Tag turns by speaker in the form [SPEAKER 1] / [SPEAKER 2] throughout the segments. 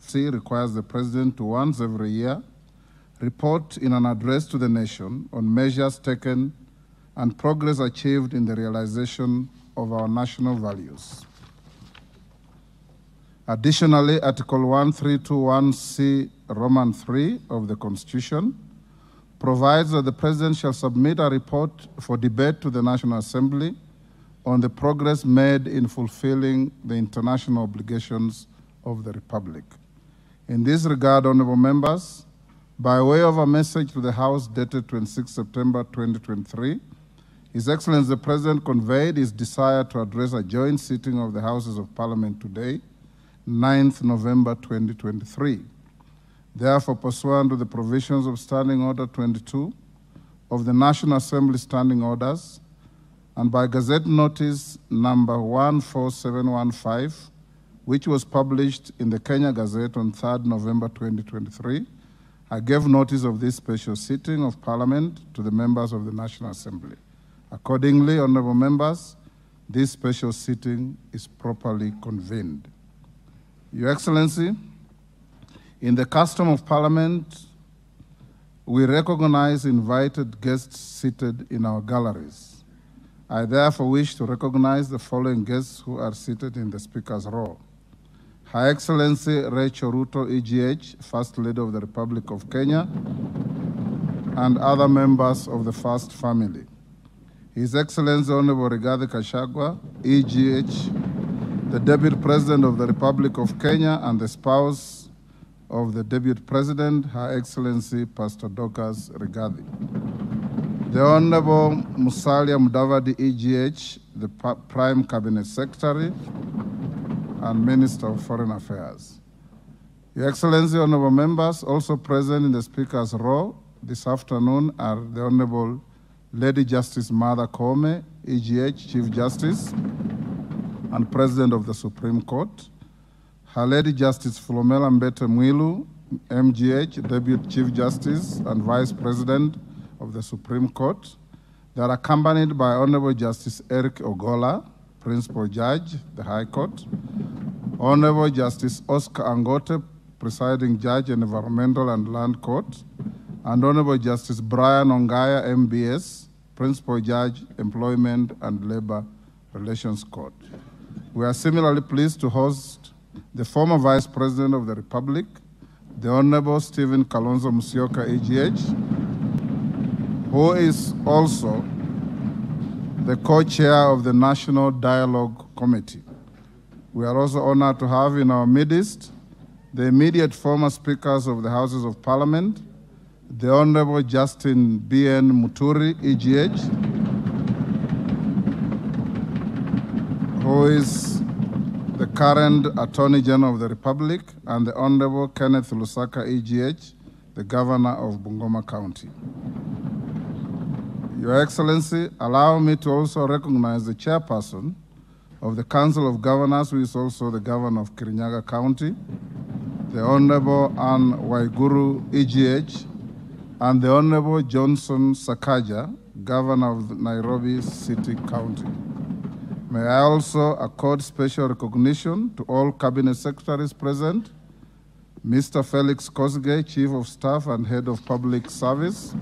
[SPEAKER 1] C requires the President to once every year report in an address to the nation on measures taken and progress achieved in the realization of our national values. Additionally, Article 1321C Roman 3 of the Constitution provides that the President shall submit a report for debate to the National Assembly on the progress made in fulfilling the international obligations of the Republic. In this regard, honorable members, by way of a message to the House dated 26 September 2023, His Excellency the President conveyed his desire to address a joint sitting of the Houses of Parliament today, 9th November 2023. Therefore, pursuant to the provisions of Standing Order 22 of the National Assembly Standing Orders, and by Gazette Notice number 14715, which was published in the Kenya Gazette on 3rd November 2023, I gave notice of this special sitting of Parliament to the members of the National Assembly. Accordingly, honorable members, this special sitting is properly convened. Your Excellency, in the custom of Parliament, we recognize invited guests seated in our galleries. I therefore wish to recognize the following guests who are seated in the Speaker's row. Her Excellency Rachel Ruto, EGH, First Lady of the Republic of Kenya, and other members of the First Family. His Excellency Honorable Rigathi Gachagua, EGH, the Deputy President of the Republic of Kenya and the spouse of the Deputy President, Her Excellency Pastor Dorcas Rigathi. The Honorable Musalia Mudavadi, EGH, the Prime Cabinet Secretary and Minister of Foreign Affairs. Your Excellency, honorable members, also present in the Speaker's row this afternoon are the Honorable Lady Justice Martha Koome, EGH, Chief Justice and President of the Supreme Court, Her Lady Justice Philomena Mbete Mwilu, MGH, Deputy Chief Justice and Vice President of the Supreme Court. They are accompanied by Honorable Justice Eric Ogola, Principal Judge, the High Court, Honorable Justice Oscar Angote, Presiding Judge in Environmental and Land Court, and Honorable Justice Brian Ongaya, MBS, Principal Judge, Employment and Labor Relations Court. We are similarly pleased to host the former Vice President of the Republic, the Honorable Stephen Kalonzo Musyoka, EGH, who is also the co-chair of the National Dialogue Committee. We are also honored to have in our midst the immediate former speakers of the Houses of Parliament, the Honorable Justin B.N. Muturi, EGH, who is the current Attorney General of the Republic, and the Honorable Kenneth Lusaka, EGH, the Governor of Bungoma County. Your Excellency, allow me to also recognize the chairperson of the Council of Governors, who is also the Governor of Kirinyaga County, the Honorable Anne Waiguru, EGH, and the Honorable Johnson Sakaja, Governor of Nairobi City County. May I also accord special recognition to all Cabinet Secretaries present, Mr. Felix Kosgei, Chief of Staff and Head of Public Service,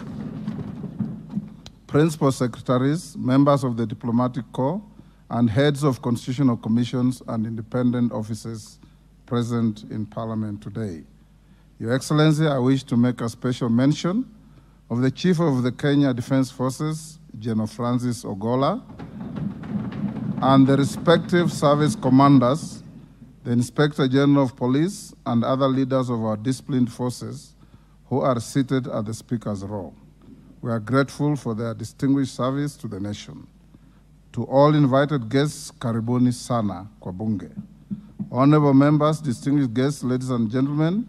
[SPEAKER 1] Principal Secretaries, members of the Diplomatic Corps, and heads of constitutional commissions and independent offices present in Parliament today. Your Excellency, I wish to make a special mention of the Chief of the Kenya Defense Forces, General Francis Ogola, and the respective service commanders, the Inspector General of Police, and other leaders of our disciplined forces who are seated at the Speaker's row. We are grateful for their distinguished service to the nation. To all invited guests, karibuni sana kwa bunge. Honorable members, distinguished guests, ladies and gentlemen,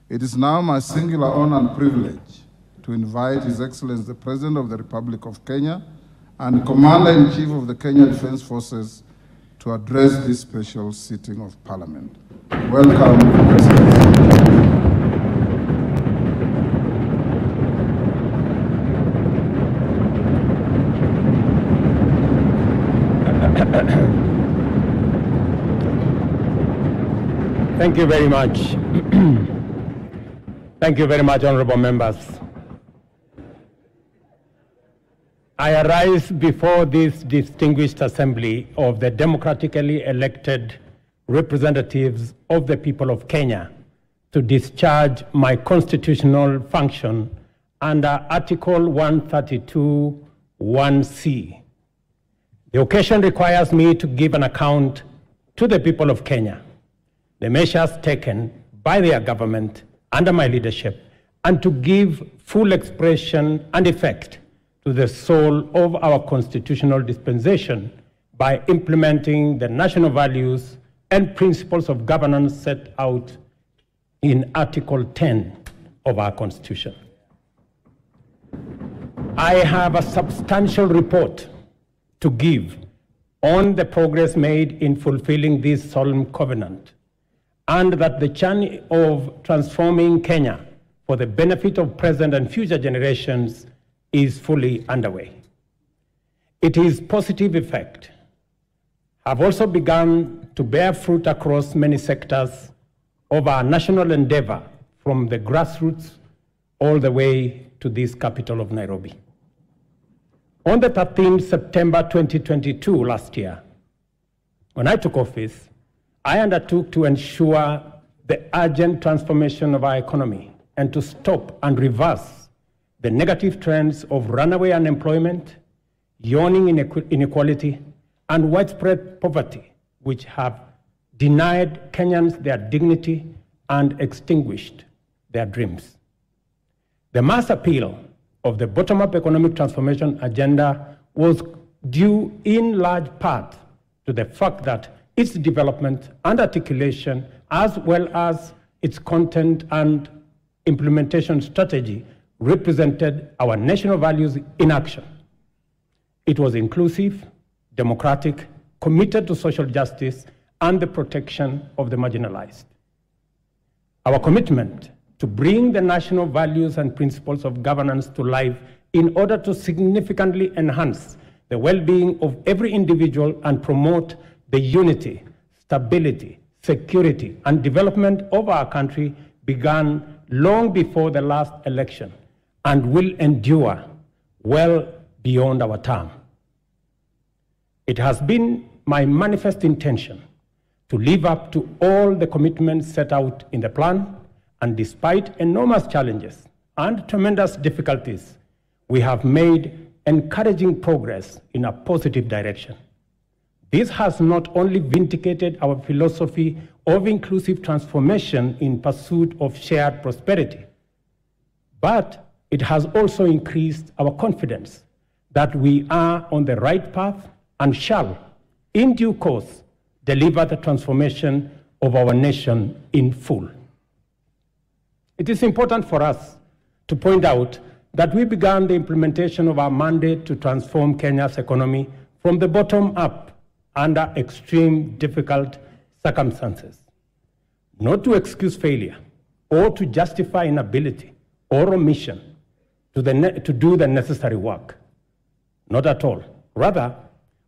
[SPEAKER 1] it is now my singular honor and privilege to invite His Excellency the President of the Republic of Kenya and Commander-in-Chief of the Kenya Defense Forces to address this special sitting of Parliament. Welcome, Your Excellency.
[SPEAKER 2] Thank Thank you very much. Thank you very much, honorable members. I arise before this distinguished assembly of the democratically elected representatives of the people of Kenya to discharge my constitutional function under Article 132(1)(c). The occasion requires me to give an account to the people of Kenya, the measures taken by their government under my leadership, and to give full expression and effect to the soul of our constitutional dispensation by implementing the national values and principles of governance set out in Article 10 of our Constitution. I have a substantial report to give on the progress made in fulfilling this solemn covenant, and that the journey of transforming Kenya for the benefit of present and future generations is fully underway. Its positive effect have also begun to bear fruit across many sectors of our national endeavor, from the grassroots all the way to this capital of Nairobi. On the 13th September 2022, last year, when I took office, I undertook to ensure the urgent transformation of our economy and to stop and reverse the negative trends of runaway unemployment, yawning inequality, and widespread poverty, which have denied Kenyans their dignity and extinguished their dreams. The mass appeal of the bottom-up economic transformation agenda was due in large part to the fact that its development and articulation, as well as its content and implementation strategy, represented our national values in action. It was inclusive, democratic, committed to social justice and the protection of the marginalized. Our commitment to bring the national values and principles of governance to life in order to significantly enhance the well-being of every individual and promote the unity, stability, security, and development of our country began long before the last election and will endure well beyond our term. It has been my manifest intention to live up to all the commitments set out in the plan, and despite enormous challenges and tremendous difficulties, we have made encouraging progress in a positive direction. This has not only vindicated our philosophy of inclusive transformation in pursuit of shared prosperity, but it has also increased our confidence that we are on the right path and shall, in due course, deliver the transformation of our nation in full. It is important for us to point out that we began the implementation of our mandate to transform Kenya's economy from the bottom up under extreme difficult circumstances, not to excuse failure or to justify inability or omission to do the necessary work. Not at all. Rather,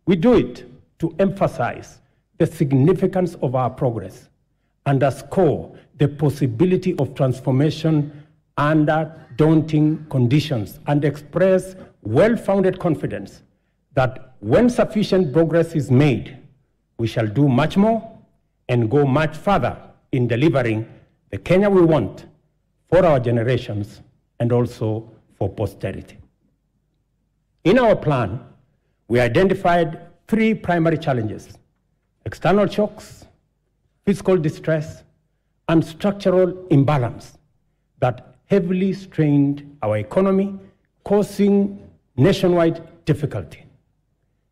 [SPEAKER 2] we do it to emphasize the significance of our progress, underscore the possibility of transformation under daunting conditions, and express well-founded confidence that when sufficient progress is made, we shall do much more and go much further in delivering the Kenya we want for our generations and also for posterity. In our plan, we identified three primary challenges: external shocks, fiscal distress, and structural imbalance that heavily strained our economy, causing nationwide difficulty.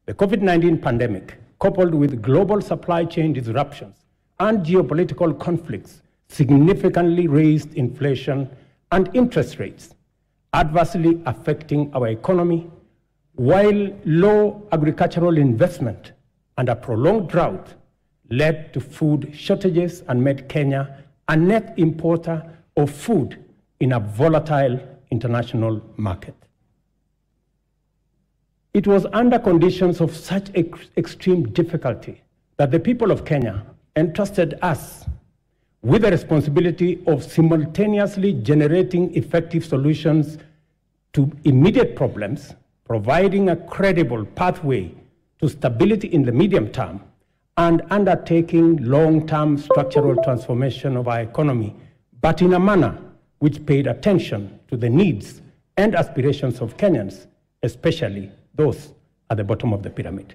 [SPEAKER 2] The COVID-19 pandemic, coupled with global supply chain disruptions and geopolitical conflicts, significantly raised inflation and interest rates, adversely affecting our economy, while low agricultural investment and a prolonged drought led to food shortages and made Kenya a net importer of food in a volatile international market. It was under conditions of such extreme difficulty that the people of Kenya entrusted us with the responsibility of simultaneously generating effective solutions to immediate problems, providing a credible pathway to stability in the medium term, and undertaking long-term structural transformation of our economy, but in a manner which paid attention to the needs and aspirations of Kenyans, especially those at the bottom of the pyramid.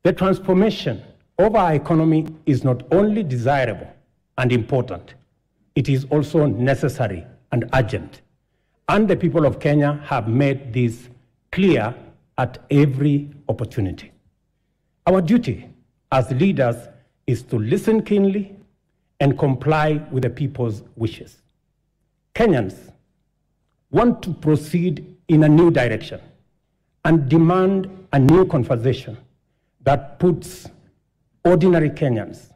[SPEAKER 2] The transformation of our economy is not only desirable and important, it is also necessary and urgent. And the people of Kenya have made this clear at every opportunity. Our duty as leaders is to listen keenly and comply with the people's wishes. Kenyans want to proceed in a new direction and demand a new conversation that puts ordinary Kenyans,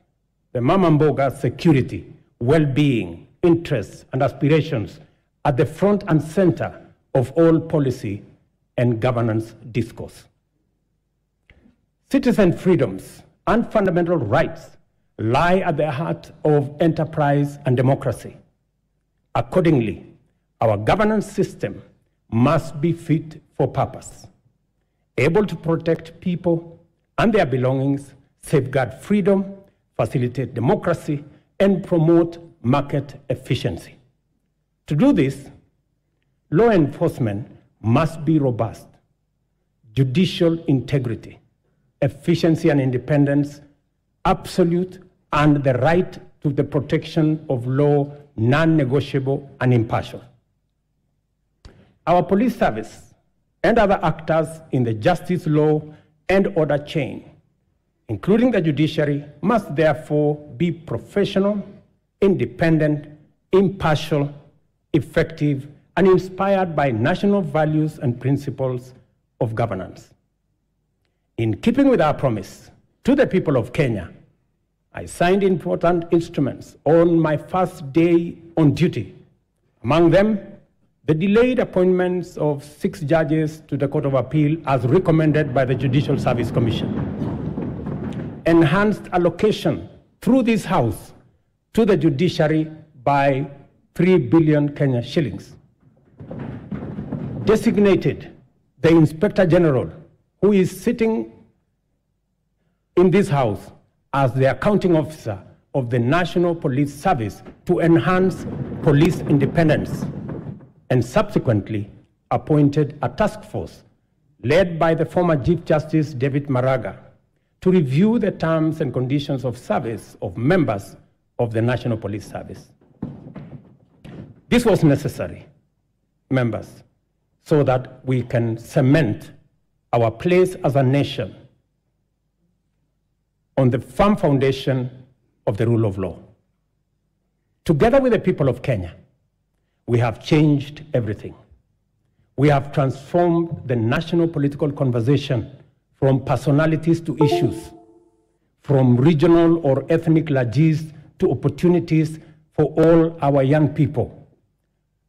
[SPEAKER 2] the mama mboga's security, well-being, interests, and aspirations at the front and center of all policy and governance discourse. Citizen freedoms and fundamental rights lie at the heart of enterprise and democracy. Accordingly, our governance system must be fit for purpose, able to protect people and their belongings, safeguard freedom, facilitate democracy, and promote market efficiency. To do this, law enforcement must be robust. Judicial integrity, efficiency and independence, absolute, and the right to the protection of law non-negotiable and impartial. Our police service and other actors in the justice, law, and order chain, including the judiciary, must therefore be professional, independent, impartial, effective, and inspired by national values and principles of governance. In keeping with our promise to the people of Kenya, I signed important instruments on my first day on duty. Among them, the delayed appointments of 6 judges to the Court of Appeal as recommended by the Judicial Service Commission. Enhanced allocation through this House to the judiciary by 3 billion Kenya shillings. Designated the Inspector General, who is sitting in this House as the accounting officer of the National Police Service to enhance police independence, and subsequently appointed a task force led by the former Chief Justice David Maraga to review the terms and conditions of service of members of the National Police Service. This was necessary, members, so that we can cement our place as a nation on the firm foundation of the rule of law. Together with the people of Kenya, we have changed everything. We have transformed the national political conversation from personalities to issues, from regional or ethnic largesse to opportunities for all our young people,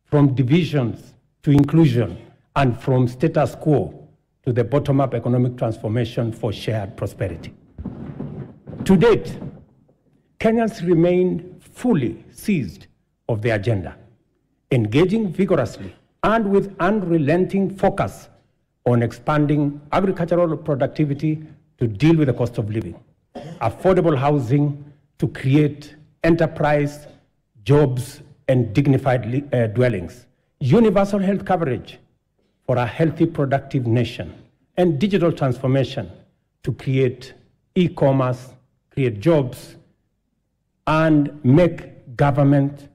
[SPEAKER 2] from divisions to inclusion, and from status quo to the bottom-up economic transformation for shared prosperity. To date, Kenyans remain fully seized of the agenda, engaging vigorously and with unrelenting focus on expanding agricultural productivity to deal with the cost of living, affordable housing to create enterprise, jobs, and dignified dwellings, universal health coverage for a healthy, productive nation, and digital transformation to create e-commerce, create jobs, and make government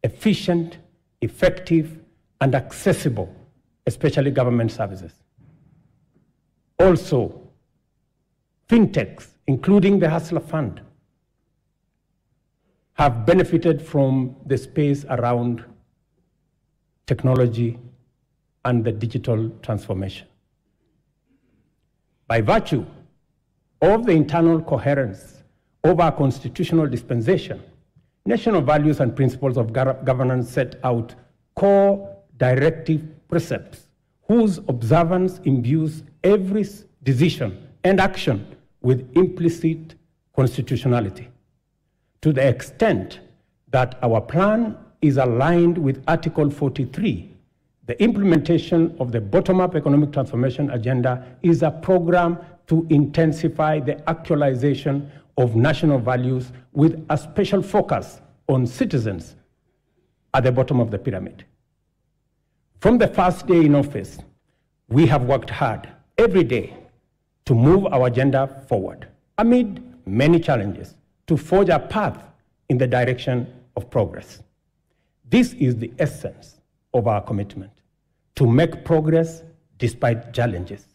[SPEAKER 2] efficient, effective, and accessible, especially government services. Also, fintechs, including the Hustler Fund, have benefited from the space around technology and the digital transformation. By virtue of the internal coherence of our constitutional dispensation, national values and principles of governance set out core directive precepts whose observance imbues every decision and action with implicit constitutionality. to the extent that our plan is aligned with Article 43. The implementation of the bottom-up economic transformation agenda is a program to intensify the actualization of national values with a special focus on citizens at the bottom of the pyramid. From the first day in office, we have worked hard every day to move our agenda forward amid many challenges to forge a path in the direction of progress. This is the essence of our commitment, to make progress despite challenges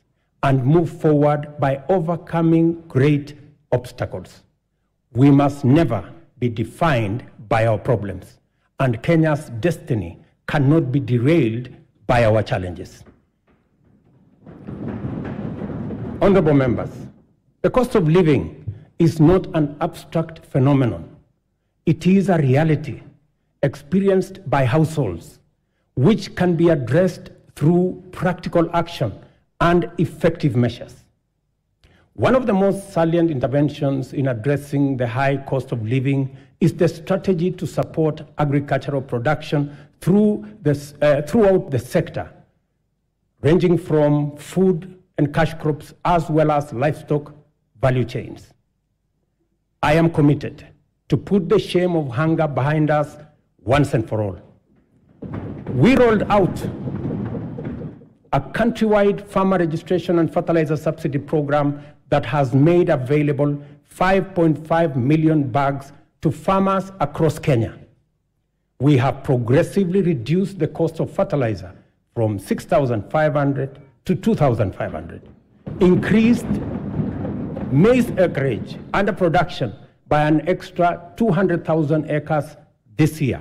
[SPEAKER 2] and move forward by overcoming great obstacles. We must never be defined by our problems, and Kenya's destiny cannot be derailed by our challenges. Honorable members, the cost of living is not an abstract phenomenon. It is a reality experienced by households, which can be addressed through practical action and effective measures. One of the most salient interventions in addressing the high cost of living is the strategy to support agricultural production throughout the sector, ranging from food and cash crops as well as livestock value chains. I am committed to put the shame of hunger behind us once and for all. We rolled out a countrywide farmer registration and fertilizer subsidy program that has made available 5.5 million bags to farmers across Kenya. We have progressively reduced the cost of fertilizer from 6,500 to 2,500, increased maize acreage under production by an extra 200,000 acres this year,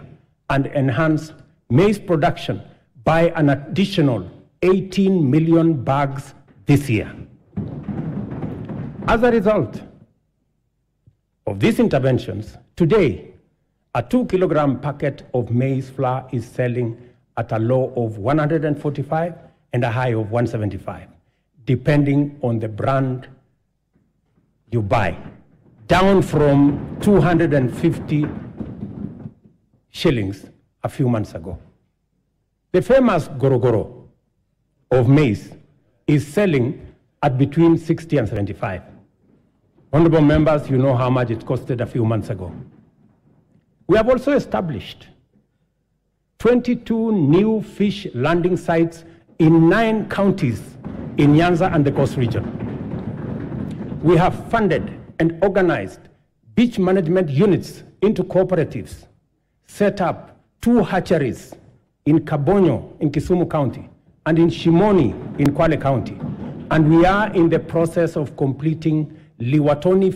[SPEAKER 2] and enhanced maize production by an additional 18 million bags this year. As a result of these interventions, today, a 2-kilogram packet of maize flour is selling at a low of 145 and a high of 175, depending on the brand you buy, down from 250 shillings a few months ago. The famous Gorogoro of maize is selling at between 60 and 75. Honorable members, you know how much it costed a few months ago. We have also established 22 new fish landing sites in 9 counties in Nyanza and the Coast region. We have funded and organized beach management units into cooperatives, set up 2 hatcheries in Kabonyo in Kisumu County and in Shimoni in Kwale County. And we are in the process of completing Liwatoni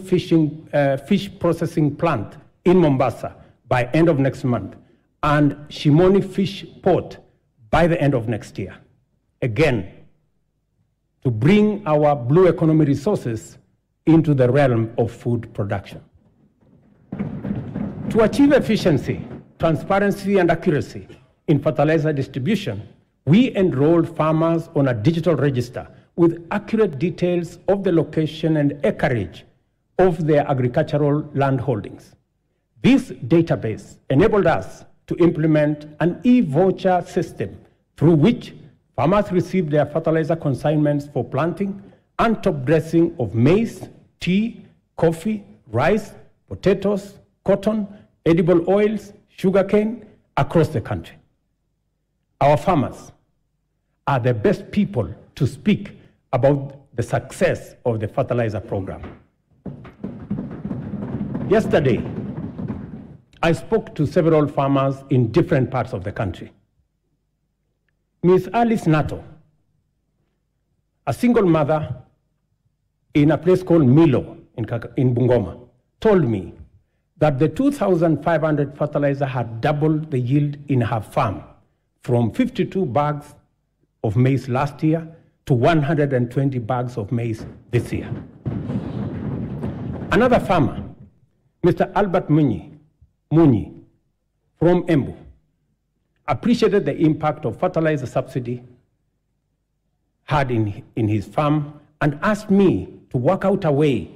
[SPEAKER 2] fish processing plant in Mombasa by end of next month, and Shimoni Fish Port by the end of next year. Again, to bring our blue economy resources into the realm of food production. To achieve efficiency, transparency, and accuracy in fertilizer distribution, we enrolled farmers on a digital register with accurate details of the location and acreage of their agricultural land holdings. This database enabled us to implement an e-voucher system through which farmers receive their fertilizer consignments for planting and top dressing of maize, tea, coffee, rice, potatoes, cotton, edible oils, sugarcane across the country. Our farmers are the best people to speak about the success of the fertilizer program. Yesterday, I spoke to several farmers in different parts of the country. Ms. Alice Nato, a single mother in a place called Milo in Bungoma, told me that the 2,500 fertilizer had doubled the yield in her farm from 52 bags of maize last year to 120 bags of maize this year. Another farmer, Mr. Albert Munyi from Embu, appreciated the impact of fertilizer subsidy had in his farm and asked me to work out a way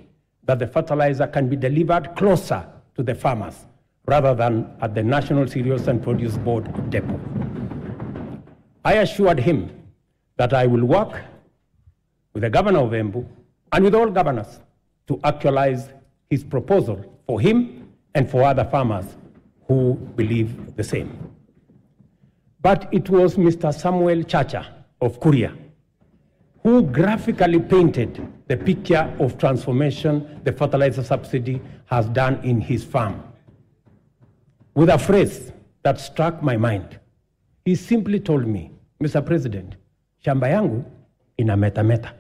[SPEAKER 2] that the fertilizer can be delivered closer to the farmers rather than at the National Cereals and Produce Board depot. I assured him that I will work with the governor of Embu and with all governors to actualize his proposal for him and for other farmers who believe the same. But it was Mr. Samuel Chacha of Kuria who graphically painted the picture of transformation the fertilizer subsidy has done in his farm with a phrase that struck my mind. He simply told me, Mr. President, shamba yangu ina meta.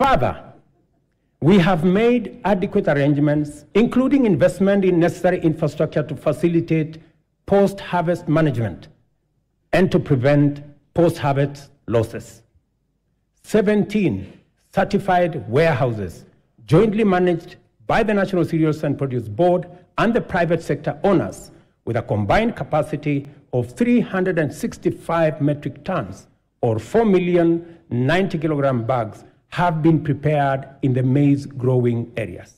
[SPEAKER 2] Further, we have made adequate arrangements, including investment in necessary infrastructure to facilitate post-harvest management and to prevent post-harvest losses. 17 certified warehouses jointly managed by the National Cereals and Produce Board and the private sector owners with a combined capacity of 365 metric tons or 4,090 kilogram bags have been prepared in the maize growing areas.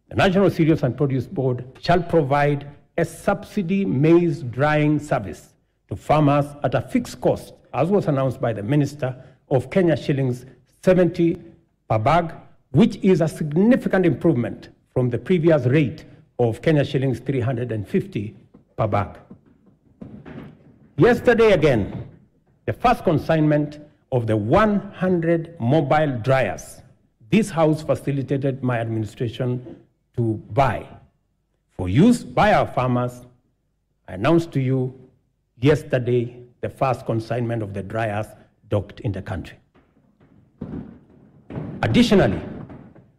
[SPEAKER 2] The National Cereals and Produce Board shall provide a subsidy maize drying service to farmers at a fixed cost, as was announced by the Minister, of Kenya shillings 70 per bag, which is a significant improvement from the previous rate of Kenya shillings 350 per bag. Yesterday again, the first consignment of the 100 mobile dryers this House facilitated my administration to buy for use by our farmers. I announced to you yesterday the first consignment of the dryers docked in the country. Additionally,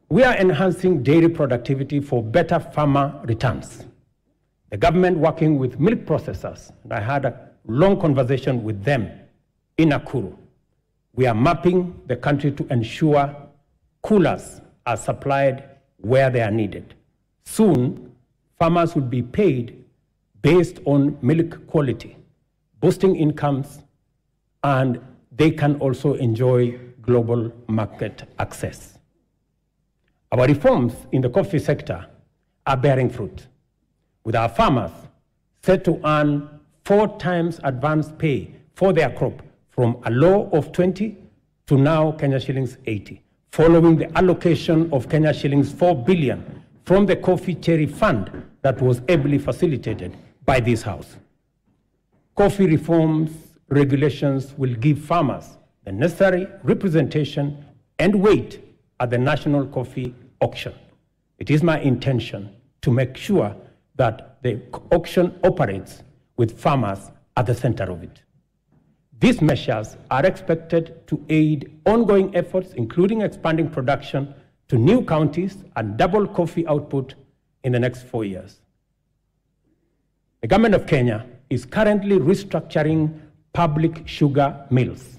[SPEAKER 2] we are enhancing dairy productivity for better farmer returns. The government, working with milk processors, and I had a long conversation with them in Nakuru, we are mapping the country to ensure coolers are supplied where they are needed. Soon, farmers will be paid based on milk quality, boosting incomes, and they can also enjoy global market access. Our reforms in the coffee sector are bearing fruit, with our farmers set to earn 4 times advance pay for their crop from a low of 20 to now Kenya shillings 80, following the allocation of Kenya shillings 4 billion from the Coffee Cherry Fund that was ably facilitated by this House. Coffee reforms regulations will give farmers the necessary representation and weight at the national coffee auction. It is my intention to make sure that the auction operates with farmers at the center of it. These measures are expected to aid ongoing efforts, including expanding production to new counties and double coffee output in the next 4 years. The government of Kenya is currently restructuring public sugar mills,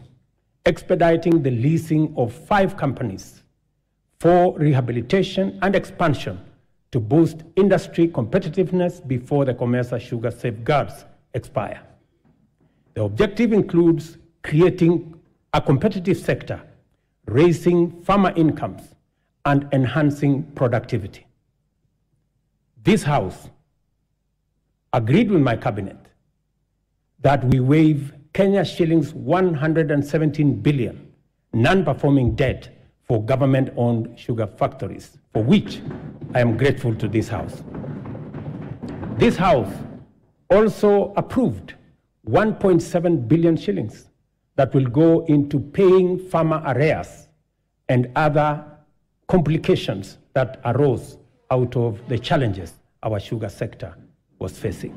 [SPEAKER 2] expediting the leasing of 5 companies for rehabilitation and expansion to boost industry competitiveness before the COMESA sugar safeguards expire. The objective includes creating a competitive sector, raising farmer incomes, and enhancing productivity. This House agreed with my cabinet that we waive Kenya shillings 117 billion non-performing debt for government-owned sugar factories, for which I am grateful to this House. This House also approved 1.7 billion shillings that will go into paying farmer arrears and other complications that arose out of the challenges our sugar sector was facing.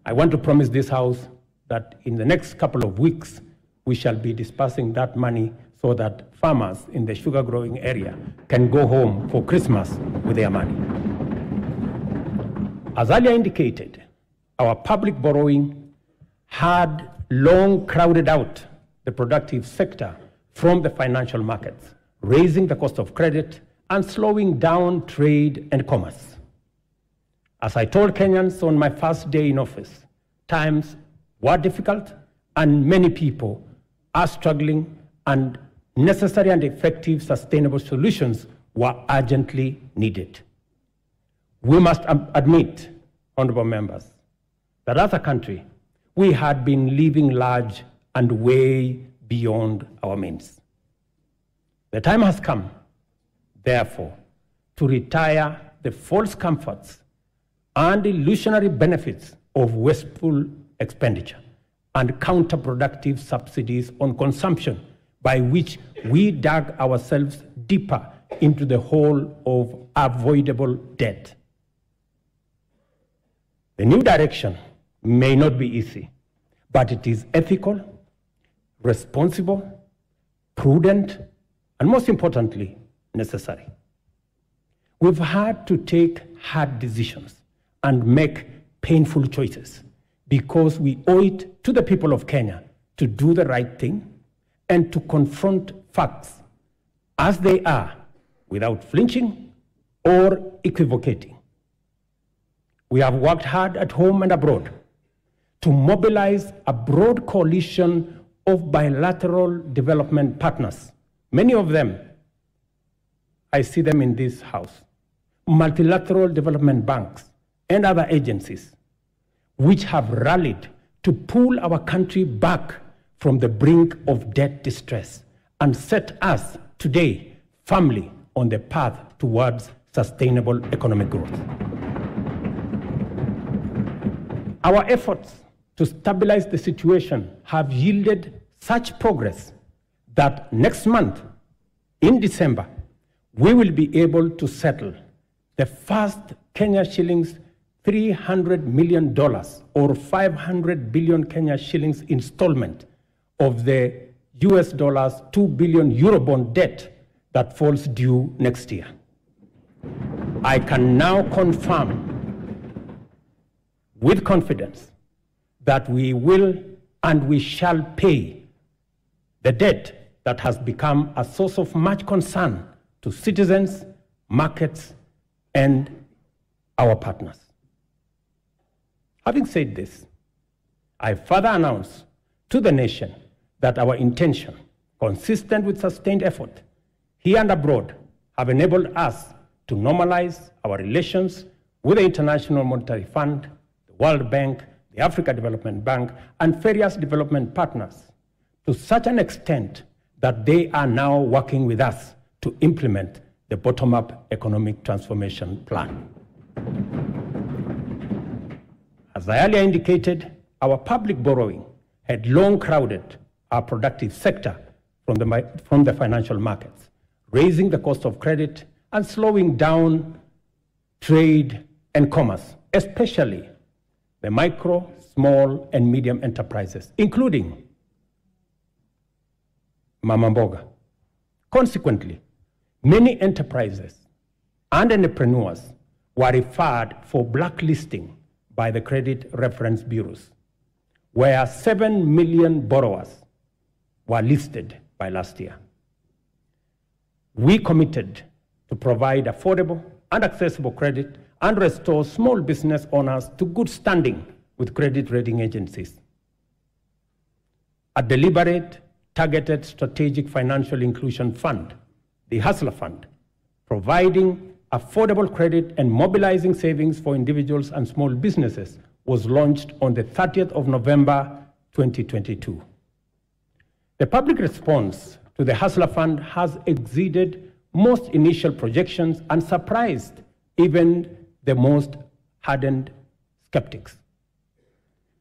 [SPEAKER 2] I want to promise this House that in the next couple of weeks, we shall be dispersing that money so that farmers in the sugar growing area can go home for Christmas with their money. As earlier indicated, our public borrowing had long crowded out the productive sector from the financial markets, raising the cost of credit and slowing down trade and commerce. As I told Kenyans on my first day in office, times were difficult and many people are struggling and necessary and effective sustainable solutions were urgently needed. We must admit, honorable members, that as a country, we had been living large and way beyond our means. The time has come, therefore, to retire the false comforts and illusionary benefits of wasteful expenditure and counterproductive subsidies on consumption, by which we dug ourselves deeper into the hole of avoidable debt. The new direction may not be easy, but it is ethical, responsible, prudent, and most importantly, necessary. We've had to take hard decisions and make painful choices because we owe it to the people of Kenya to do the right thing and to confront facts as they are without flinching or equivocating. We have worked hard at home and abroad to mobilize a broad coalition of bilateral development partners. Many of them, I see them in this house, multilateral development banks and other agencies, which have rallied to pull our country back from the brink of debt distress and set us today firmly on the path towards sustainable economic growth. Our efforts to stabilize the situation have yielded such progress that next month, in December, we will be able to settle the first Kenya shillings $300 million or 500 billion Kenya shillings installment of the US dollars 2 billion Eurobond debt that falls due next year. I can now confirm with confidence that we will and we shall pay the debt that has become a source of much concern to citizens, markets, and our partners. Having said this, I further announce to the nation that our intention, consistent with sustained effort here and abroad, have enabled us to normalize our relations with the International Monetary Fund, the World Bank, the Africa Development Bank, and various development partners to such an extent that they are now working with us to implement the bottom-up economic transformation plan. As I earlier indicated, our public borrowing had long crowded our productive sector from the financial markets, raising the cost of credit and slowing down trade and commerce, especially the micro, small, and medium enterprises, including Mama Mboga. Consequently, many enterprises and entrepreneurs were referred for blacklisting by the credit reference bureaus, where 7 million borrowers were listed by last year. We committed to provide affordable and accessible credit and restore small business owners to good standing with credit rating agencies. A deliberate, targeted strategic financial inclusion fund, the Hustler Fund, providing affordable credit and mobilizing savings for individuals and small businesses, was launched on the 30th of November 2022. The public response to the Hustler Fund has exceeded most initial projections and surprised even the most hardened skeptics.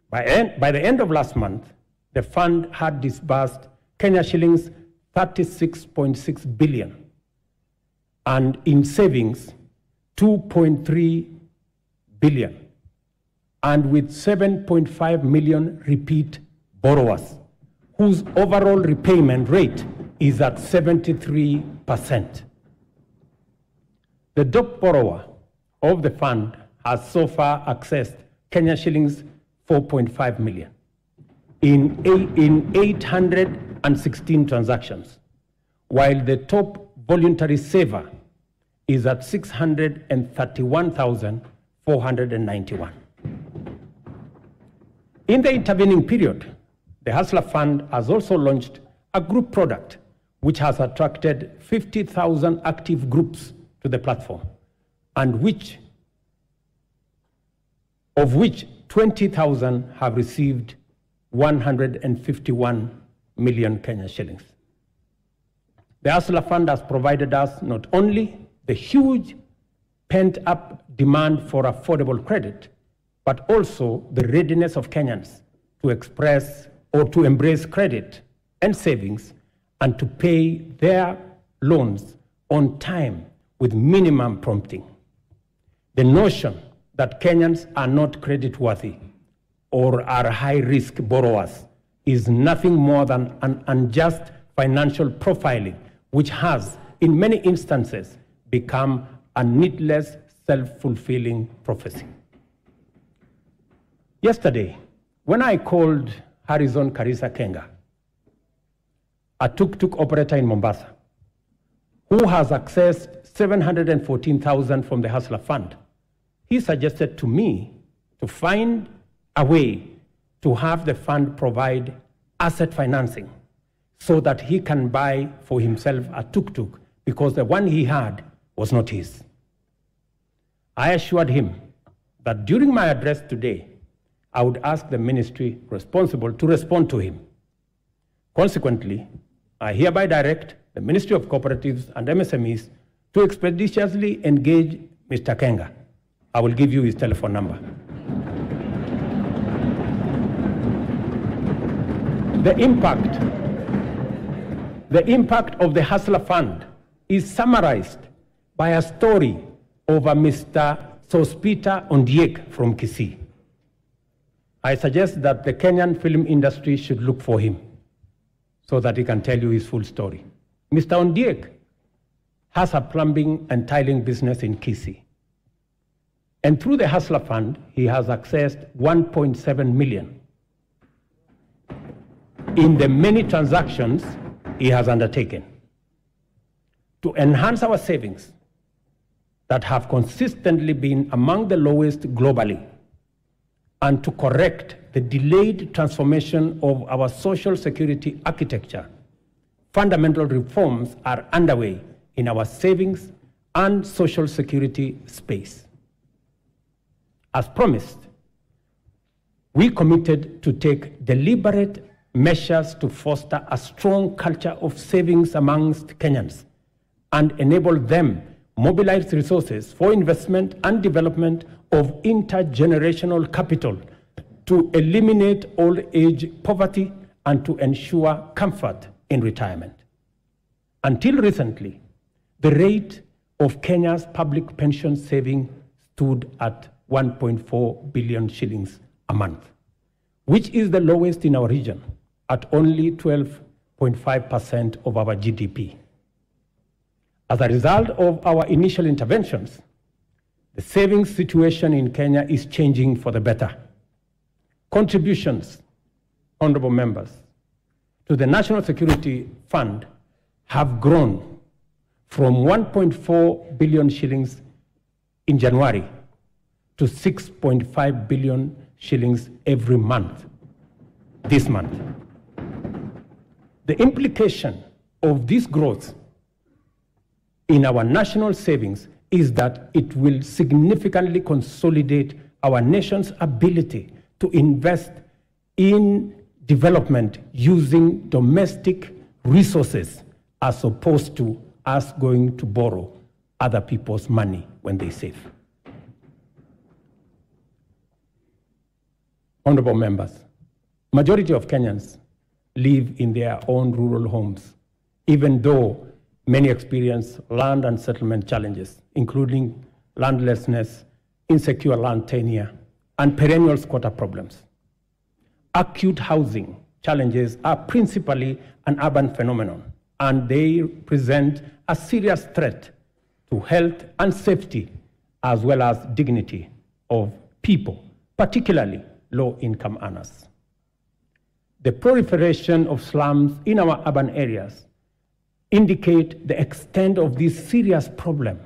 [SPEAKER 2] By the end of last month, the fund had disbursed Kenya shillings 36.6 billion and in savings 2.3 billion, and with 7.5 million repeat borrowers, whose overall repayment rate is at 73%. The top borrower of the fund has so far accessed Kenya shillings 4.5 million in 816 transactions, while the top voluntary saver is at 631,491. In the intervening period, the Hustler Fund has also launched a group product which has attracted 50,000 active groups to the platform, and of which 20,000 have received 151 million Kenya shillings. The Hustler Fund has provided us not only the huge pent-up demand for affordable credit, but also the readiness of Kenyans to express or to embrace credit and savings and to pay their loans on time with minimum prompting. The notion that Kenyans are not creditworthy or are high-risk borrowers is nothing more than an unjust financial profiling, which has, in many instances, become a needless, self-fulfilling prophecy. Yesterday, when I called Harrison Karisa Kenga, a tuk-tuk operator in Mombasa, who has accessed 714,000 from the Hustler Fund, he suggested to me to find a way to have the fund provide asset financing so that he can buy for himself a tuk-tuk because the one he had was not his. I assured him that during my address today, I would ask the ministry responsible to respond to him. Consequently, I hereby direct the Ministry of Cooperatives and MSMEs to expeditiously engage Mr. Kenga. I will give you his telephone number. The impact of the Hustler Fund is summarized by a story of a Mr. Sospita Ondiek from Kisii. I suggest that the Kenyan film industry should look for him so that he can tell you his full story. Mr. Ondiek has a plumbing and tiling business in Kisii. And through the Hustler Fund, he has accessed 1.7 million in the many transactions he has undertaken to enhance our savings that have consistently been among the lowest globally, and to correct the delayed transformation of our social security architecture. Fundamental reforms are underway in our savings and social security space. As promised, we committed to take deliberate measures to foster a strong culture of savings amongst Kenyans and enable them mobilize resources for investment and development of intergenerational capital to eliminate old age poverty and to ensure comfort in retirement. Until recently, the rate of Kenya's public pension saving stood at 1.4 billion shillings a month, which is the lowest in our region at only 12.5% of our GDP. As a result of our initial interventions, the savings situation in Kenya is changing for the better. Contributions, honorable members, to the National Security Fund have grown from 1.4 billion shillings in January to 6.5 billion shillings every month, this month. The implication of this growth in our national savings is that it will significantly consolidate our nation's ability to invest in development using domestic resources as opposed to us going to borrow other people's money when they save. Honorable members, majority of Kenyans live in their own rural homes, even though many experience land and settlement challenges, including landlessness, insecure land tenure, and perennial squatter problems. Acute housing challenges are principally an urban phenomenon, and they present a serious threat to health and safety, as well as dignity of people, particularly low-income earners. The proliferation of slums in our urban areas indicate the extent of this serious problem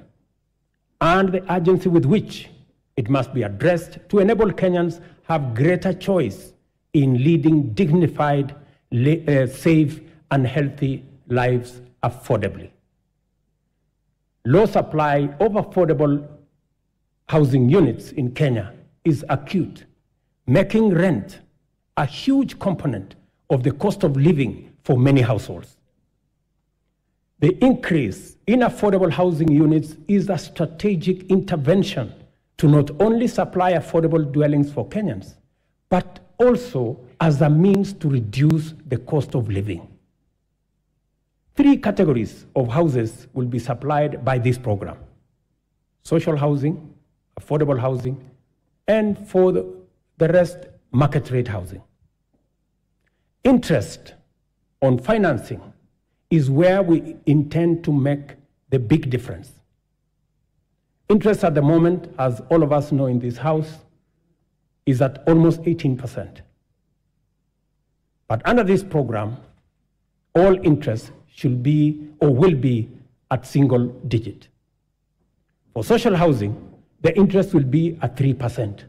[SPEAKER 2] and the urgency with which it must be addressed to enable Kenyans have greater choice in leading dignified, safe, and healthy lives affordably. Low supply of affordable housing units in Kenya is acute, making rent a huge component of the cost of living for many households. The increase in affordable housing units is a strategic intervention to not only supply affordable dwellings for Kenyans, but also as a means to reduce the cost of living. 3 categories of houses will be supplied by this program: social housing, affordable housing, and for the rest, market rate housing. Interest on financing is where we intend to make the big difference. Interest at the moment, as all of us know in this house, is at almost 18%. But under this program, all interest should be or will be at single digit. For social housing, the interest will be at 3%.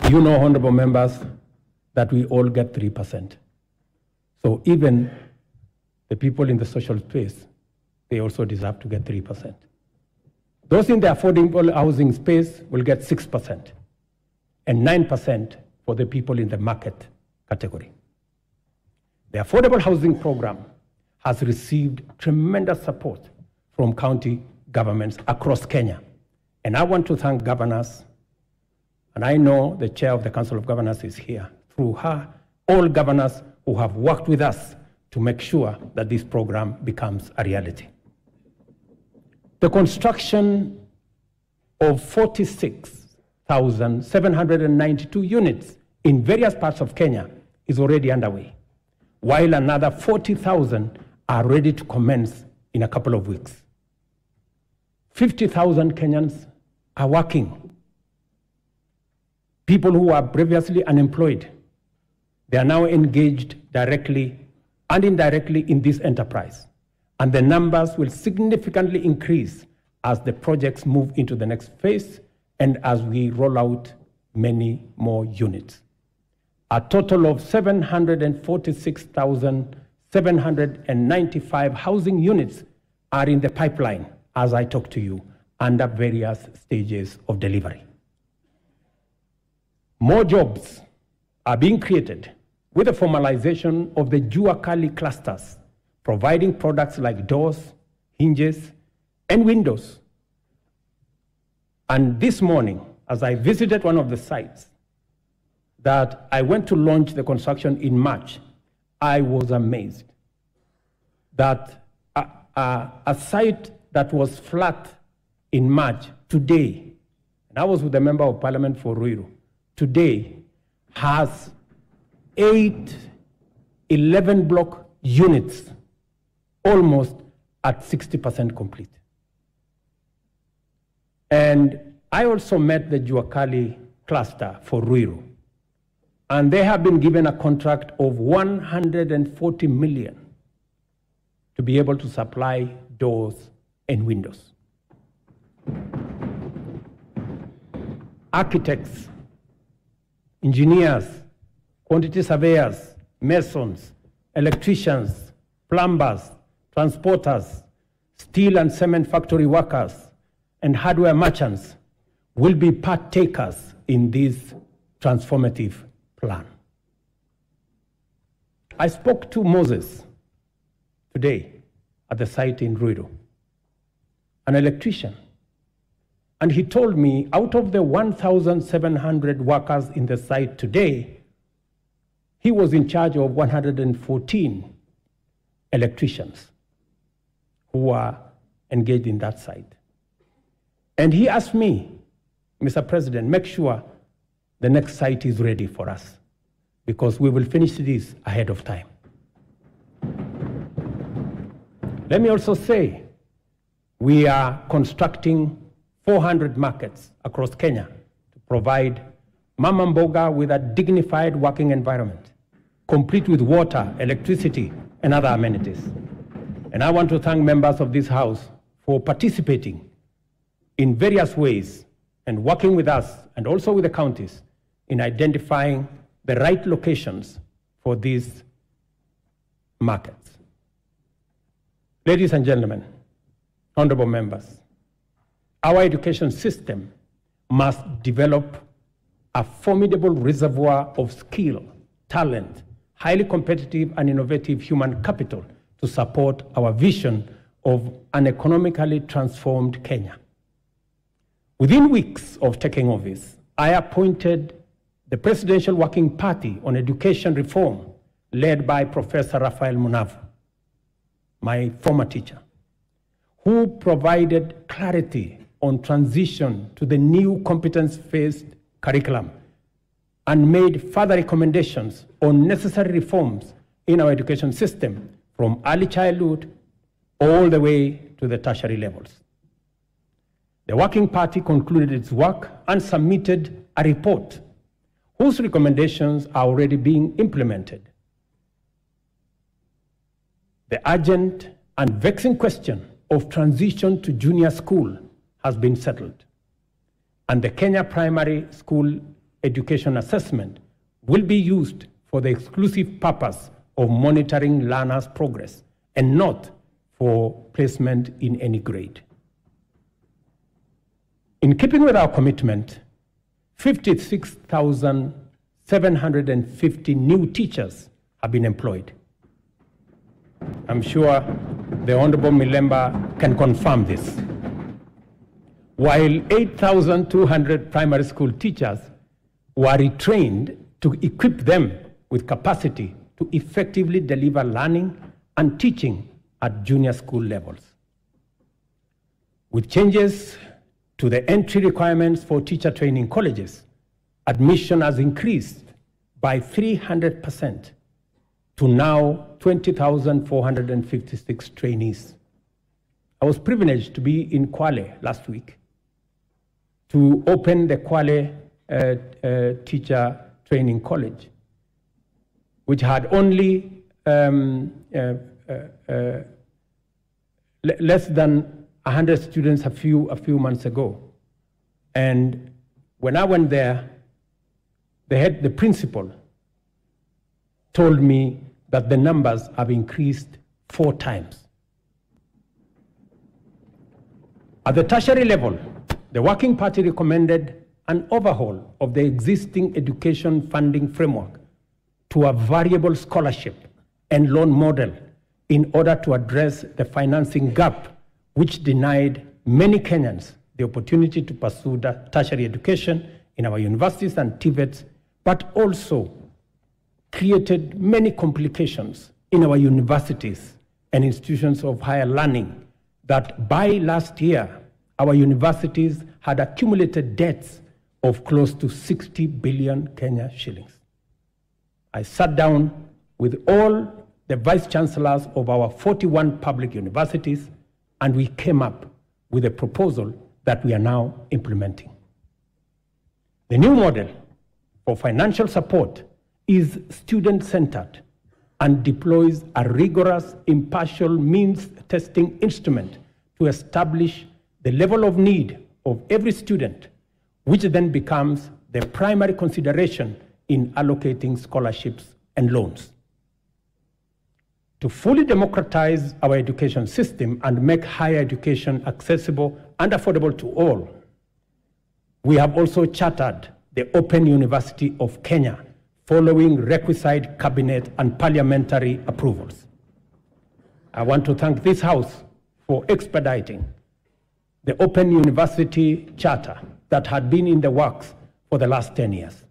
[SPEAKER 2] You know, honorable members, that we all get 3%. So even the people in the social space, they also deserve to get 3%. Those in the affordable housing space will get 6% and 9% for the people in the market category. The affordable housing program has received tremendous support from county governments across Kenya. And I want to thank governors, and I know the chair of the Council of Governors is here, through her, all governors who have worked with us to make sure that this program becomes a reality. The construction of 46,792 units in various parts of Kenya is already underway, while another 40,000 are ready to commence in a couple of weeks. 50,000 Kenyans are working. People who were previously unemployed, they are now engaged directly and indirectly in this enterprise. And the numbers will significantly increase as the projects move into the next phase and as we roll out many more units. A total of 746,795 housing units are in the pipeline as I talk to you, under various stages of delivery. More jobs are being created with the formalization of the Jua Kali clusters, providing products like doors, hinges, and windows. And this morning, as I visited one of the sites that I went to launch the construction in March, I was amazed that a site that was flat in March today, and I was with the Member of Parliament for Ruiru, today has 8 11-block units, almost at 60% complete. And I also met the Jua Kali cluster for Ruiru, and they have been given a contract of 140 million to be able to supply doors and windows. Architects, engineers, quantity surveyors, masons, electricians, plumbers, transporters, steel and cement factory workers, and hardware merchants will be partakers in this transformative plan. I spoke to Moses today at the site in Ruiru, an electrician, and he told me out of the 1,700 workers in the site today, he was in charge of 114 electricians who are engaged in that site. And he asked me, Mr. President, make sure the next site is ready for us, because we will finish this ahead of time. Let me also say, we are constructing 400 markets across Kenya to provide Mama Mboga with a dignified working environment, complete with water, electricity, and other amenities. And I want to thank members of this House for participating in various ways and working with us and also with the counties in identifying the right locations for these markets. Ladies and gentlemen, honorable members, our education system must develop a formidable reservoir of skill, talent, highly competitive and innovative human capital to support our vision of an economically transformed Kenya. Within weeks of taking office, I appointed the Presidential Working Party on Education Reform, led by Professor Raphael Munavu, my former teacher, who provided clarity on transition to the new competence-based curriculum and made further recommendations on necessary reforms in our education system from early childhood all the way to the tertiary levels. The Working Party concluded its work and submitted a report whose recommendations are already being implemented. The urgent and vexing question of transition to junior school has been settled, and the Kenya Primary School Education Assessment will be used for the exclusive purpose of monitoring learners' progress and not for placement in any grade. In keeping with our commitment, 56,750 new teachers have been employed. I'm sure the Honorable Milemba can confirm this. While 8,200 primary school teachers were retrained to equip them with capacity to effectively deliver learning and teaching at junior school levels. With changes to the entry requirements for teacher training colleges, admission has increased by 300% to now 20,456 trainees. I was privileged to be in Kwale last week to open the Kwale Teacher Training College, which had only less than 100 students a few months ago. And when I went there, the principal told me that the numbers have increased 4 times. At the tertiary level, the Working Party recommended an overhaul of the existing education funding framework to a variable scholarship and loan model in order to address the financing gap which denied many Kenyans the opportunity to pursue tertiary education in our universities and TVETs, but also created many complications in our universities and institutions of higher learning that by last year, our universities had accumulated debts of close to 60 billion Kenya shillings. I sat down with all the vice chancellors of our 41 public universities, and we came up with a proposal that we are now implementing. The new model for financial support is student-centered and deploys a rigorous, impartial means testing instrument to establish the level of need of every student, which then becomes the primary consideration in allocating scholarships and loans. To fully democratize our education system and make higher education accessible and affordable to all, we have also chartered the Open University of Kenya, following requisite cabinet and parliamentary approvals. I want to thank this House for expediting the Open University Charter that had been in the works for the last 10 years.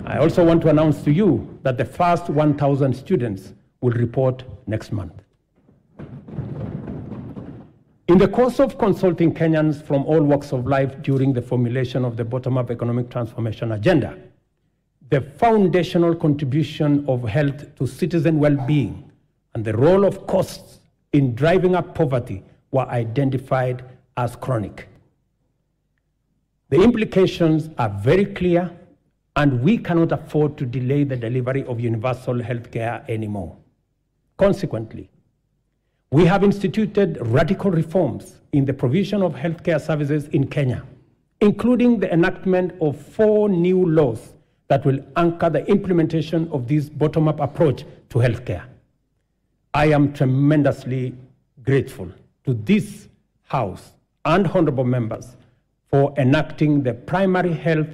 [SPEAKER 2] I also want to announce to you that the first 1,000 students will report next month. In the course of consulting Kenyans from all walks of life during the formulation of the bottom-up economic transformation agenda, the foundational contribution of health to citizen well-being and the role of costs in driving up poverty were identified as chronic. The implications are very clear, and we cannot afford to delay the delivery of universal health care anymore. Consequently, we have instituted radical reforms in the provision of healthcare services in Kenya, including the enactment of 4 new laws that will anchor the implementation of this bottom-up approach to healthcare. I am tremendously grateful to this House and honorable members for enacting the Primary Health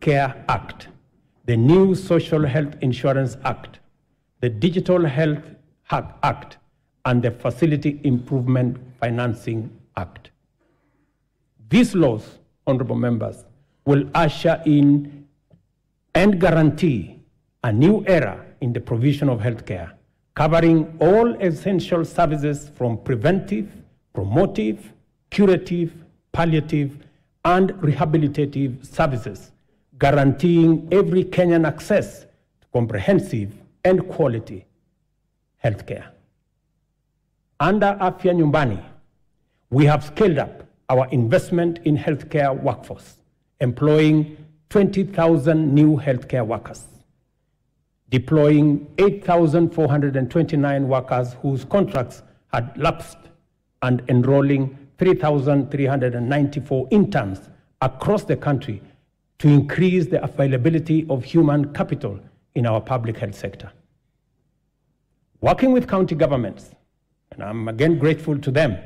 [SPEAKER 2] Care Act, the new Social Health Insurance Act, the Digital Health Act, and the Facility Improvement Financing Act. These laws, honorable members, will usher in and guarantee a new era in the provision of healthcare, covering all essential services from preventive, promotive, curative, palliative, and rehabilitative services, guaranteeing every Kenyan access to comprehensive and quality healthcare. Under Afya Nyumbani, we have scaled up our investment in healthcare workforce, employing 20,000 new healthcare workers, deploying 8,429 workers whose contracts had lapsed, and enrolling 3,394 interns across the country to increase the availability of human capital in our public health sector. Working with county governments, and I'm again grateful to them,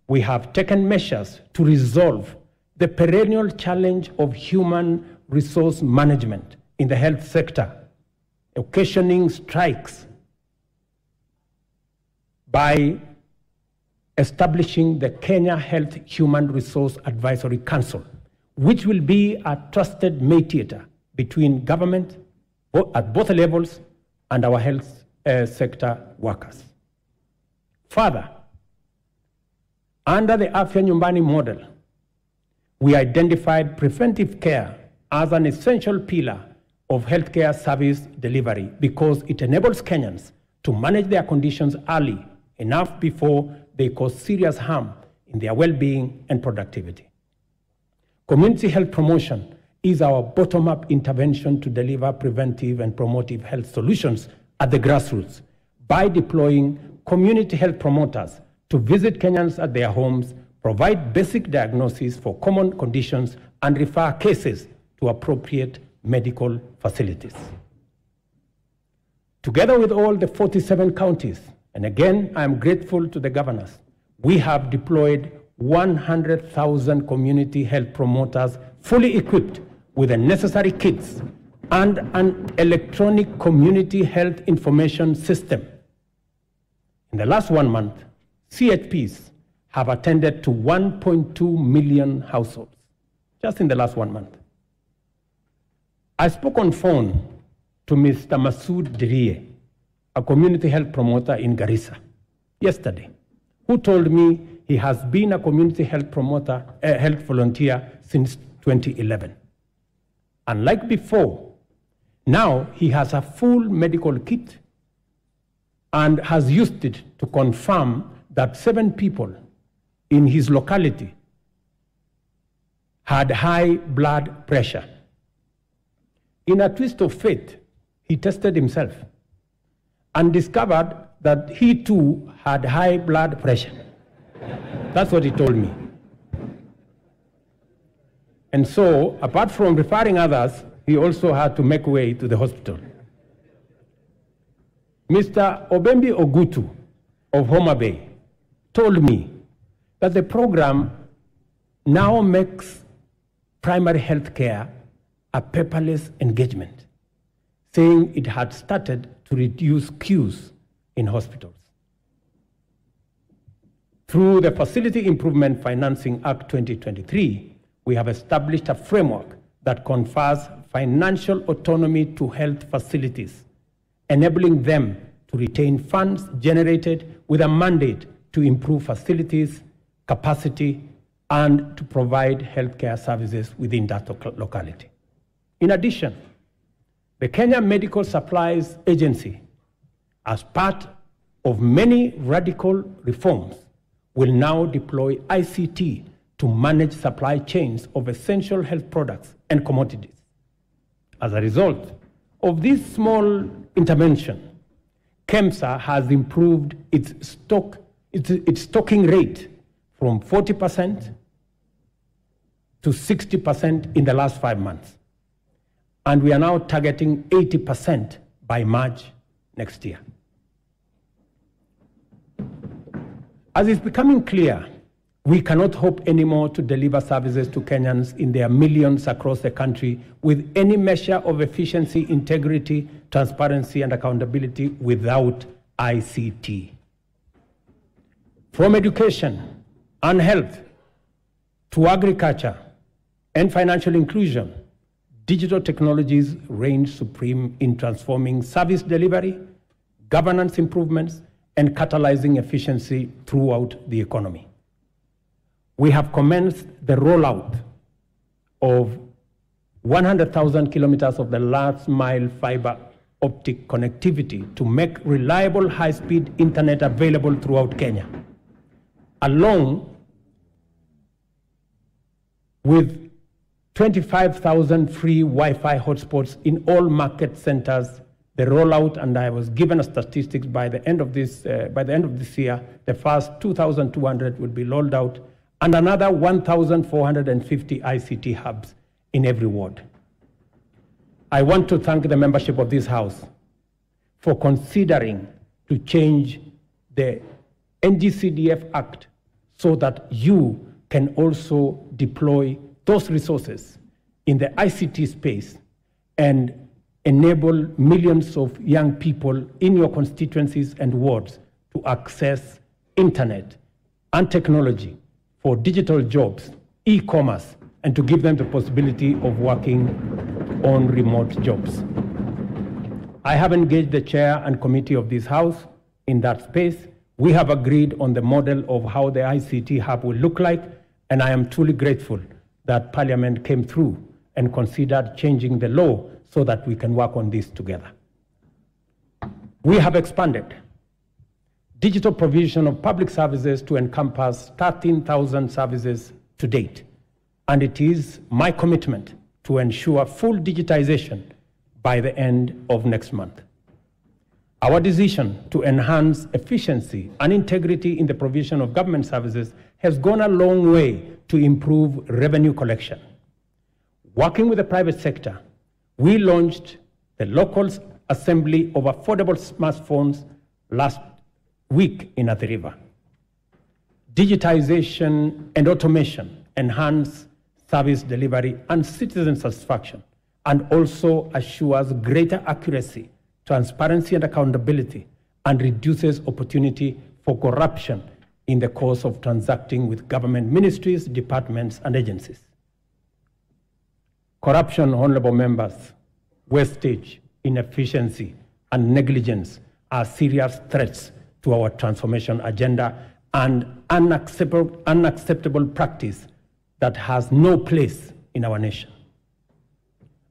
[SPEAKER 2] we have taken measures to resolve the perennial challenge of human resource management in the health sector, occasioning strikes, by establishing the Kenya Health Human Resource Advisory Council, which will be a trusted mediator between government at both levels and our health sector workers. Further, under the Afya Nyumbani model, we identified preventive care as an essential pillar of healthcare service delivery because it enables Kenyans to manage their conditions early enough before they cause serious harm in their well-being and productivity. Community health promotion is our bottom-up intervention to deliver preventive and promotive health solutions at the grassroots by deploying community health promoters to visit Kenyans at their homes, provide basic diagnosis for common conditions, and refer cases to appropriate medical facilities. Together with all the 47 counties, and again, I am grateful to the governors, we have deployed 100,000 community health promoters fully equipped with the necessary kits and an electronic community health information system. In the last 1 month, CHPs have attended to 1.2 million households, just in the last 1 month. I spoke on phone to Mr. Masood Dirie, a community health promoter in Garissa, yesterday, who told me he has been a community health promoter, health volunteer since 2011. Unlike before, now he has a full medical kit and has used it to confirm that 7 people in his locality had high blood pressure. In a twist of fate, he tested himself and discovered that he too had high blood pressure. That's what he told me. And so, apart from referring others, he also had to make way to the hospital. Mr. Obembi Ogutu of Homa Bay told me that the program now makes primary health care a paperless engagement, saying it had started to reduce queues in hospitals. Through the Facility Improvement Financing Act 2023, we have established a framework that confers financial autonomy to health facilities, enabling them to retain funds generated with a mandate to improve facilities, capacity, and to provide healthcare services within that locality. In addition, the Kenya Medical Supplies Agency, as part of many radical reforms, will now deploy ICT to manage supply chains of essential health products and commodities. As a result of this small intervention, KEMSA has improved its stocking rate from 40% to 60% in the last 5 months. And we are now targeting 80% by March next year. As is becoming clear, we cannot hope anymore to deliver services to Kenyans in their millions across the country with any measure of efficiency, integrity, transparency, and accountability without ICT. From education and health to agriculture and financial inclusion, digital technologies reign supreme in transforming service delivery, governance improvements, and catalyzing efficiency throughout the economy. We have commenced the rollout of 100,000 kilometers of the last mile fiber optic connectivity to make reliable high-speed internet available throughout Kenya, along with 25,000 free Wi-Fi hotspots in all market centers. The rollout, and I was given a statistics by the end of this year, the first 2,200 will be rolled out, and another 1,450 ICT hubs in every ward. I want to thank the membership of this House for considering to change the NGCDF Act so that you can also deploy those resources in the ICT space and enable millions of young people in your constituencies and wards to access internet and technology for digital jobs, e-commerce, and to give them the possibility of working on remote jobs. I have engaged the chair and committee of this House in that space. We have agreed on the model of how the ICT hub will look like, and I am truly grateful that Parliament came through and considered changing the law so that we can work on this together. We have expanded digital provision of public services to encompass 13,000 services to date, and it is my commitment to ensure full digitization by the end of next month. Our decision to enhance efficiency and integrity in the provision of government services has gone a long way to improve revenue collection. Working with the private sector, we launched the local assembly of affordable smartphones last week in Athi River. Digitization and automation enhance service delivery and citizen satisfaction, and also assures greater accuracy, transparency, and accountability, and reduces opportunity for corruption in the course of transacting with government ministries, departments, and agencies. Corruption, honorable members, wastage, inefficiency, and negligence are serious threats to our transformation agenda and unacceptable practice that has no place in our nation.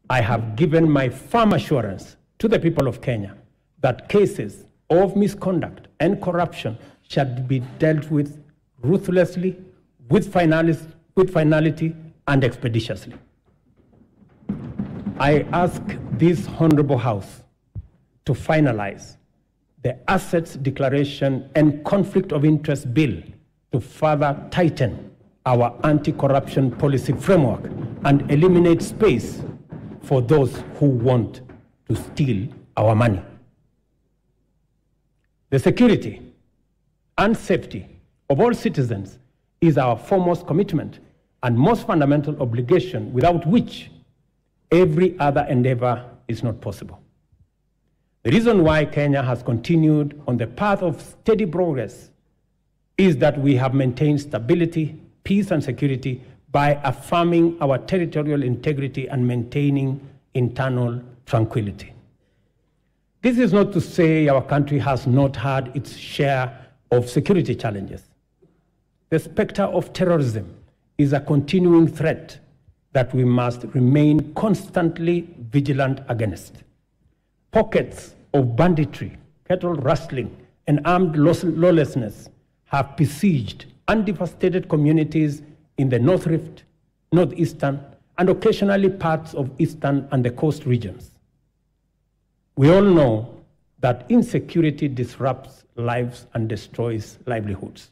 [SPEAKER 2] I have given my firm assurance to the people of Kenya that cases of misconduct and corruption shall be dealt with ruthlessly, with finality, and expeditiously. I ask this honorable House to finalize the Assets Declaration and Conflict of Interest Bill to further tighten our anti-corruption policy framework and eliminate space for those who want to steal our money. The security and safety of all citizens is our foremost commitment and most fundamental obligation, without which every other endeavor is not possible. The reason why Kenya has continued on the path of steady progress is that we have maintained stability, peace, and security by affirming our territorial integrity and maintaining internal tranquility. This is not to say our country has not had its share of security challenges. The specter of terrorism is a continuing threat that we must remain constantly vigilant against. Pockets of banditry, cattle rustling, and armed lawlessness have besieged and devastated communities in the North Rift, Northeastern, and occasionally parts of Eastern and the coast regions. We all know that insecurity disrupts lives and destroys livelihoods.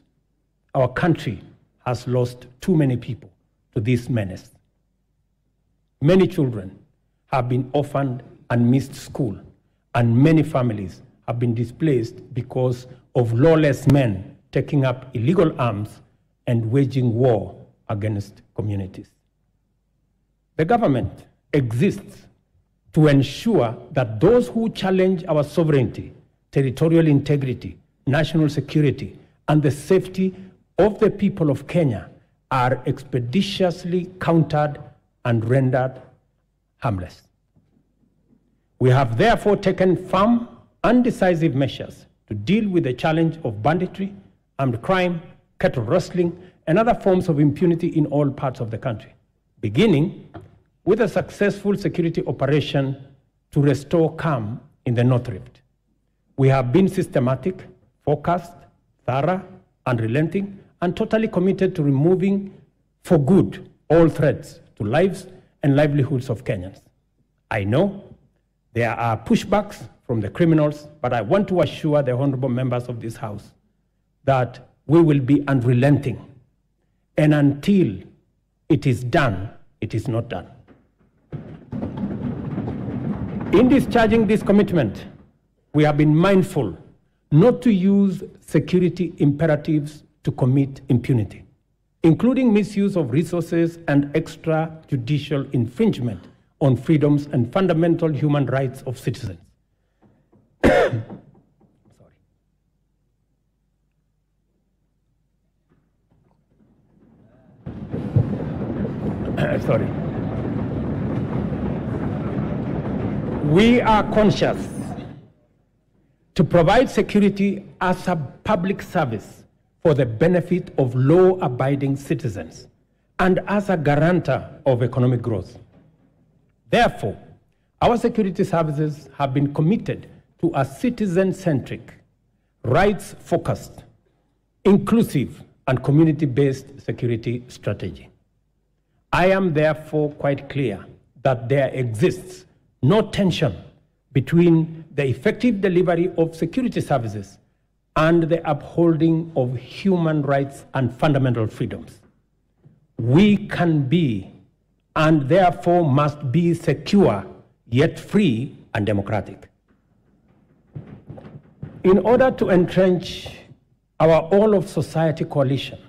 [SPEAKER 2] Our country has lost too many people to this menace. Many children have been orphaned and missed school, and many families have been displaced because of lawless men taking up illegal arms and waging war against communities. The government exists to ensure that those who challenge our sovereignty, territorial integrity, national security, and the safety of the people of Kenya are expeditiously countered and rendered harmless. We have therefore taken firm and decisive measures to deal with the challenge of banditry, armed crime, cattle rustling, and other forms of impunity in all parts of the country, beginning with a successful security operation to restore calm in the North Rift. We have been systematic, focused, thorough, unrelenting, and totally committed to removing for good all threats to lives and livelihoods of Kenyans. I know there are pushbacks from the criminals, but I want to assure the honorable members of this House that we will be unrelenting. And until it is done, it is not done. In discharging this commitment, we have been mindful not to use security imperatives to commit impunity, including misuse of resources and extrajudicial infringement on freedoms and fundamental human rights of citizens. Sorry. We are conscious to provide security as a public service for the benefit of law-abiding citizens and as a guarantor of economic growth. Therefore, our security services have been committed to a citizen-centric, rights-focused, inclusive, and community-based security strategy. I am therefore quite clear that there exists no tension between the effective delivery of security services and the upholding of human rights and fundamental freedoms. We can be, and therefore must be, secure, yet free and democratic. In order to entrench our all-of-society coalition,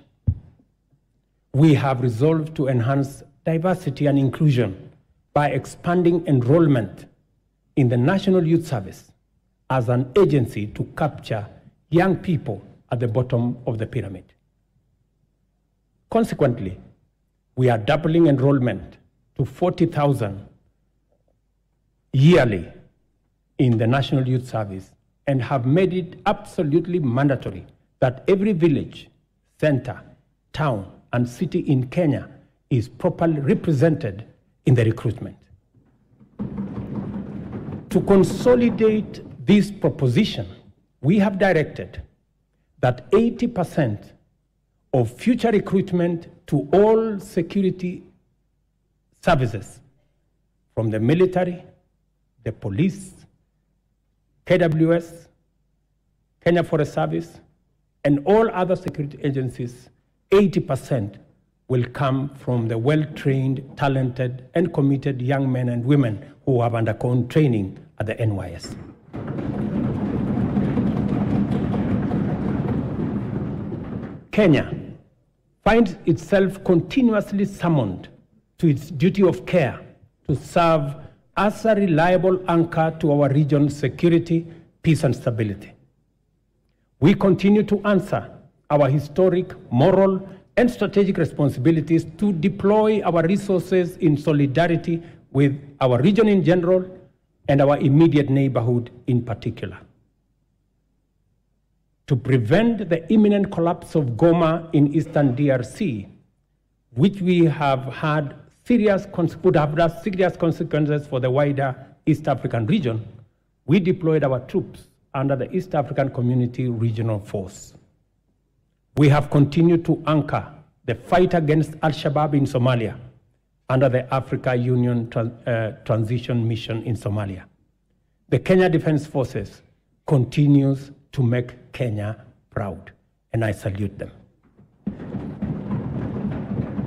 [SPEAKER 2] we have resolved to enhance diversity and inclusion by expanding enrollment in the National Youth Service as an agency to capture young people at the bottom of the pyramid. Consequently, we are doubling enrollment to 40,000 yearly in the National Youth Service and have made it absolutely mandatory that every village, center, town, and city in Kenya is properly represented in the recruitment. To consolidate this proposition, we have directed that 80% of future recruitment to all security services, from the military, the police, KWS, Kenya Forest Service, and all other security agencies, 80% will come from the well-trained, talented, and committed young men and women who have undergone training at the NYS. Kenya finds itself continuously summoned to its duty of care to serve as a reliable anchor to our region's security, peace, and stability. We continue to answer our historic, moral, and strategic responsibilities to deploy our resources in solidarity with our region in general and our immediate neighborhood in particular. To prevent the imminent collapse of Goma in eastern DRC, which we have had would have had serious consequences for the wider East African region, we deployed our troops under the East African Community Regional Force. We have continued to anchor the fight against Al-Shabaab in Somalia under the Africa Union Transition Mission in Somalia. The Kenya Defense Forces continues to make Kenya proud, and I salute them.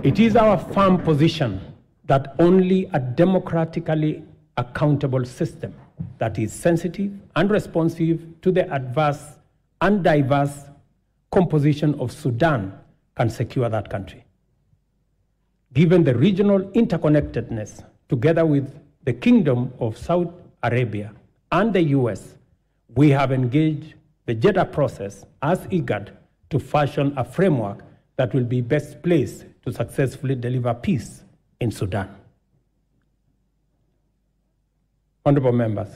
[SPEAKER 2] It is our firm position that only a democratically accountable system that is sensitive and responsive to the adverse and diverse composition of Sudan can secure that country. Given the regional interconnectedness, together with the Kingdom of Saudi Arabia and the US, we have engaged the Jeddah process as IGAD to fashion a framework that will be best placed to successfully deliver peace in Sudan. Honorable members,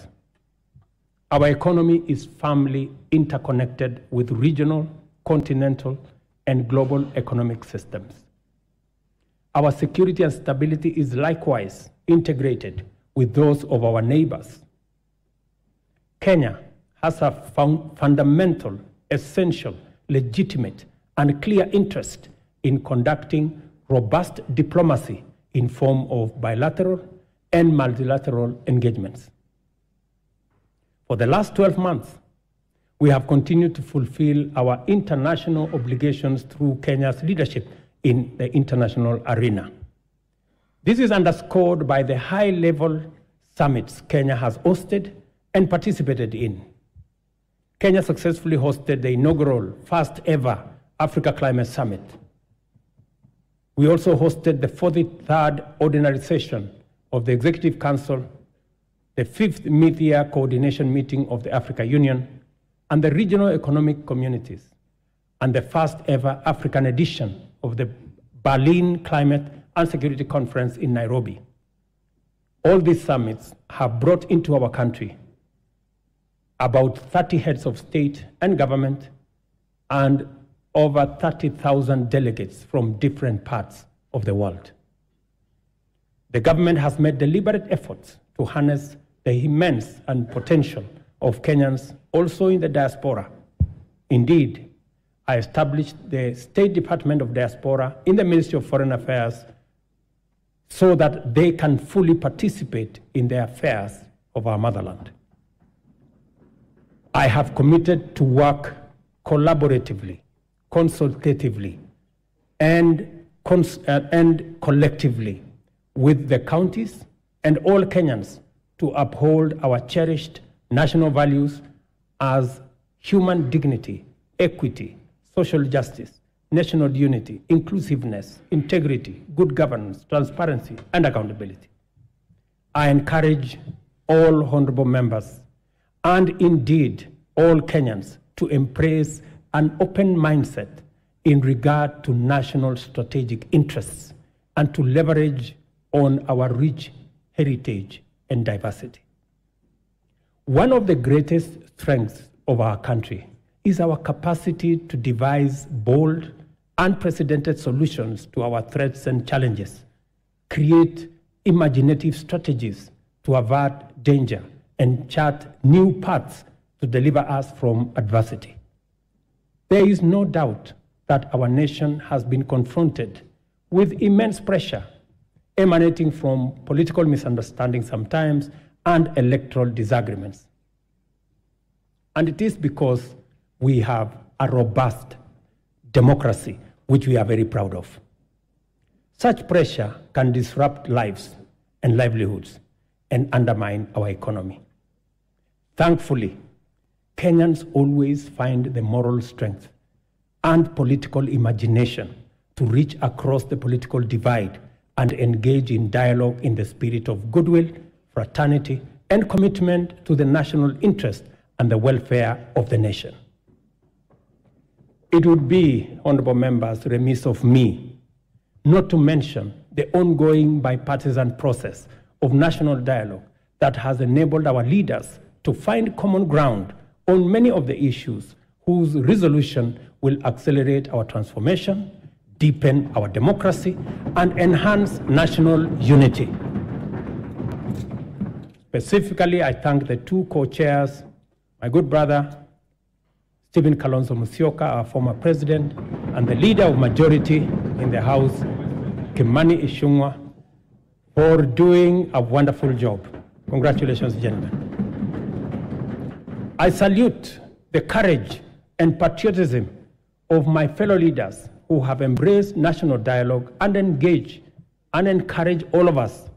[SPEAKER 2] our economy is firmly interconnected with regional, continental, and global economic systems. Our security and stability is likewise integrated with those of our neighbors. Kenya has a fundamental, essential, legitimate, and clear interest in conducting robust diplomacy in form of bilateral and multilateral engagements. For the last 12 months, we have continued to fulfill our international obligations through Kenya's leadership in the international arena. This is underscored by the high-level summits Kenya has hosted and participated in. Kenya successfully hosted the inaugural first-ever Africa Climate Summit. We also hosted the 43rd Ordinary Session of the Executive Council, the 5th Mid-Year Coordination Meeting of the Africa Union, and the Regional Economic Communities, and the first-ever African edition of the Berlin Climate and Security Conference in Nairobi. All these summits have brought into our country about 30 heads of state and government and over 30,000 delegates from different parts of the world. The government has made deliberate efforts to harness the immense and potential of Kenyans also in the diaspora. Indeed, I established the State Department of Diaspora in the Ministry of Foreign Affairs so that they can fully participate in the affairs of our motherland. I have committed to work collaboratively, consultatively, and collectively with the counties and all Kenyans to uphold our cherished national values as human dignity, equity, social justice, national unity, inclusiveness, integrity, good governance, transparency, and accountability. I encourage all honorable members and indeed all Kenyans to embrace an open mindset in regard to national strategic interests and to leverage on our rich heritage and diversity. One of the greatest strengths of our country is our capacity to devise bold, unprecedented solutions to our threats and challenges, create imaginative strategies to avert danger, and chart new paths to deliver us from adversity. There is no doubt that our nation has been confronted with immense pressure emanating from political misunderstandings sometimes and electoral disagreements. And it is because we have a robust democracy, which we are very proud of. Such pressure can disrupt lives and livelihoods and undermine our economy. Thankfully, Kenyans always find the moral strength and political imagination to reach across the political divide and engage in dialogue in the spirit of goodwill, fraternity, and commitment to the national interest and the welfare of the nation. It would be, honorable members, remiss of me not to mention the ongoing bipartisan process of national dialogue that has enabled our leaders to find common ground on many of the issues whose resolution will accelerate our transformation, deepen our democracy, and enhance national unity. Specifically, I thank the two co-chairs, my good brother, Stephen Kalonzo Musyoka, our former president, and the leader of majority in the House, Kimani Ichung'wah, for doing a wonderful job. Congratulations, gentlemen. I salute the courage and patriotism of my fellow leaders who have embraced national dialogue and engage and encourage all of us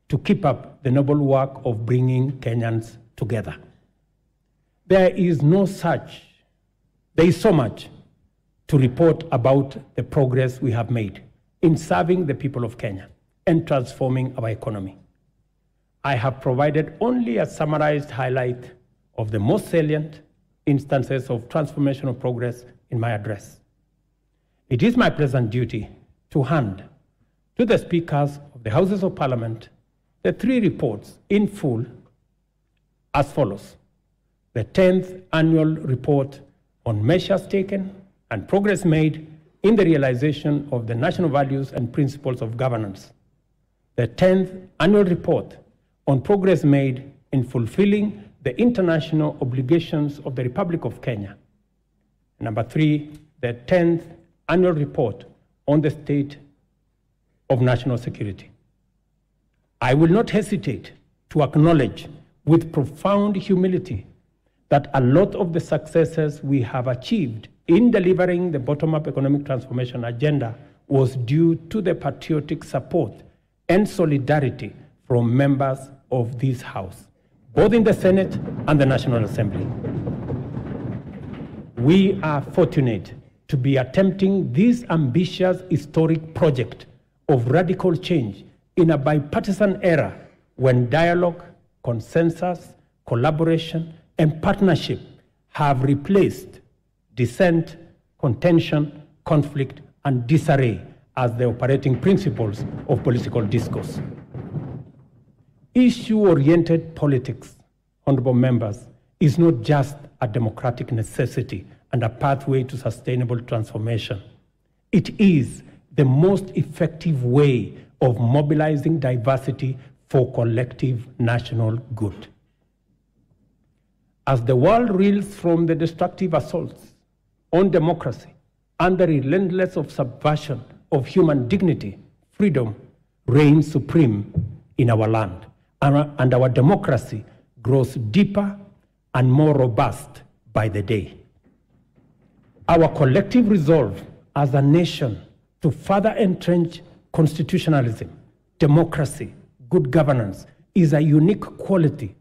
[SPEAKER 2] to keep up the noble work of bringing Kenyans together. There is so much to report about the progress we have made in serving the people of Kenya and transforming our economy. I have provided only a summarized highlight of the most salient instances of transformational progress in my address. It is my pleasant duty to hand to the speakers of the Houses of Parliament the three reports in full as follows. The 10th Annual Report on measures taken and progress made in the realization of the national values and principles of governance. The 10th Annual Report on progress made in fulfilling the international obligations of the Republic of Kenya. Number 3, the 10th Annual Report on the state of national security. I will not hesitate to acknowledge with profound humility that a lot of the successes we have achieved in delivering the bottom-up economic transformation agenda was due to the patriotic support and solidarity from members of this House, both in the Senate and the National Assembly. We are fortunate to be attempting this ambitious historic project of radical change in a bipartisan era when dialogue, consensus, collaboration, and partnership have replaced dissent, contention, conflict, and disarray as the operating principles of political discourse. Issue-oriented politics, honorable members, is not just a democratic necessity and a pathway to sustainable transformation. It is the most effective way of mobilizing diversity for collective national good. As the world reels from the destructive assaults on democracy and the relentless subversion of human dignity, freedom reigns supreme in our land, and our democracy grows deeper and more robust by the day. Our collective resolve as a nation to further entrench constitutionalism, democracy, good governance is a unique quality,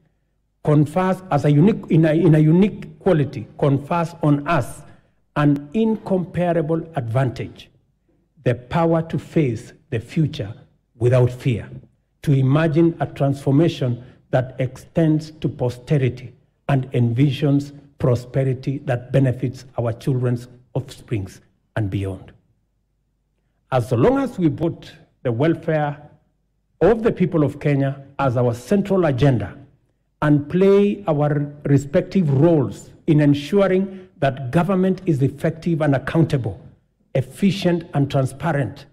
[SPEAKER 2] confers on us an incomparable advantage, the power to face the future without fear, to imagine a transformation that extends to posterity and envisions prosperity that benefits our children's offsprings and beyond. As long as we put the welfare of the people of Kenya as our central agenda and play our respective roles in ensuring that government is effective and accountable, efficient and transparent,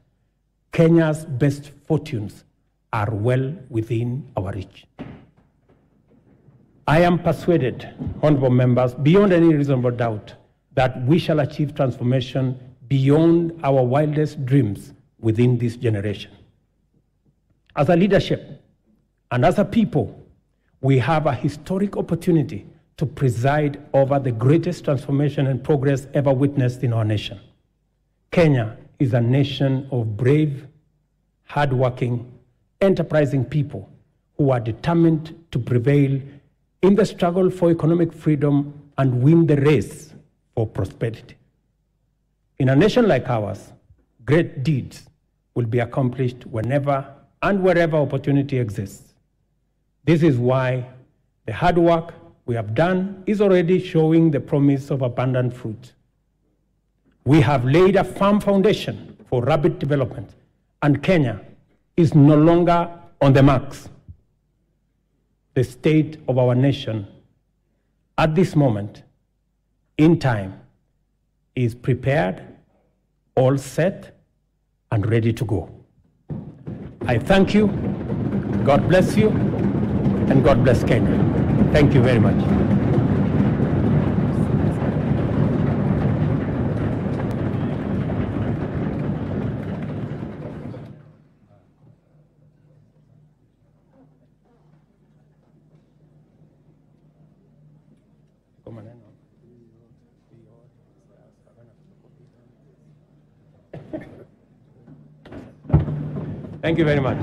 [SPEAKER 2] Kenya's best fortunes are well within our reach. I am persuaded, honorable members, beyond any reasonable doubt, that we shall achieve transformation beyond our wildest dreams within this generation. As a leadership and as a people, we have a historic opportunity to preside over the greatest transformation and progress ever witnessed in our nation. Kenya is a nation of brave, hardworking, enterprising people who are determined to prevail in the struggle for economic freedom and win the race for prosperity. In a nation like ours, great deeds will be accomplished whenever and wherever opportunity exists. This is why the hard work we have done is already showing the promise of abundant fruit. We have laid a firm foundation for rapid development, and Kenya is no longer on the marks. The state of our nation at this moment in time is prepared, all set, and ready to go. I thank you, God bless you, and God bless Kenya. Thank you very much. Thank you very much.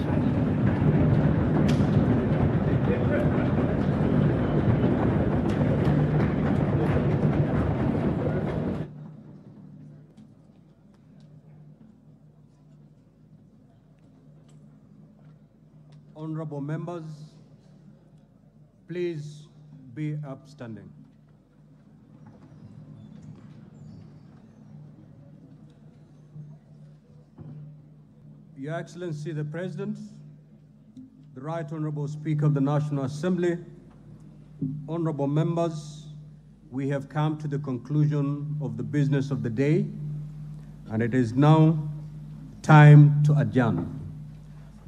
[SPEAKER 3] Honorable members, please be upstanding. Your Excellency the President, the Right Honorable Speaker of the National Assembly, honorable members, we have come to the conclusion of the business of the day, and it is now time to adjourn.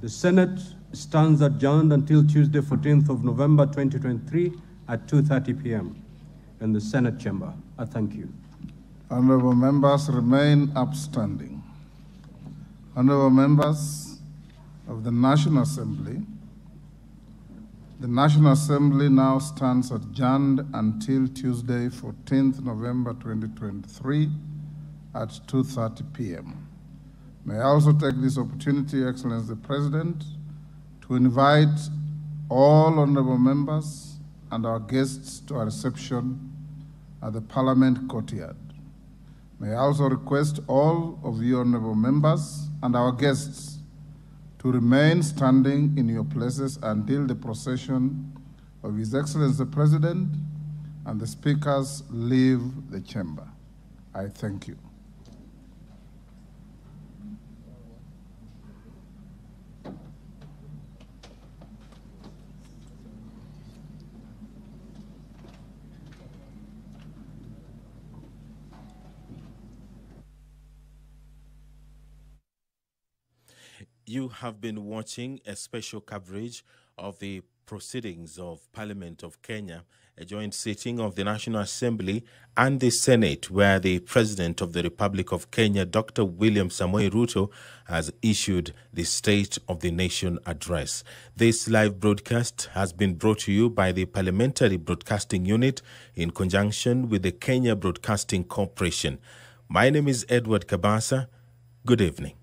[SPEAKER 3] The Senate stands adjourned until Tuesday, 14th of November, 2023 at 2:30 p.m. in the Senate chamber. I thank you.
[SPEAKER 1] Honorable members remain upstanding. Honorable members of the National Assembly, the National Assembly now stands adjourned until Tuesday, 14th November 2023 at 2:30 p.m. May I also take this opportunity, Your Excellency the President, to invite all honorable members and our guests to a reception at the Parliament courtyard. May I also request all of you honorable members and our guests to remain standing in your places until the procession of His Excellency the President and the speakers leave the chamber. I thank you.
[SPEAKER 4] You have been watching a special coverage of the proceedings of Parliament of Kenya, a joint sitting of the National Assembly and the Senate, where the President of the Republic of Kenya, Dr. William Samoei Ruto, has issued the State of the Nation address. This live broadcast has been brought to you by the Parliamentary Broadcasting Unit in conjunction with the Kenya Broadcasting Corporation. My name is Edward Kabasa. Good evening.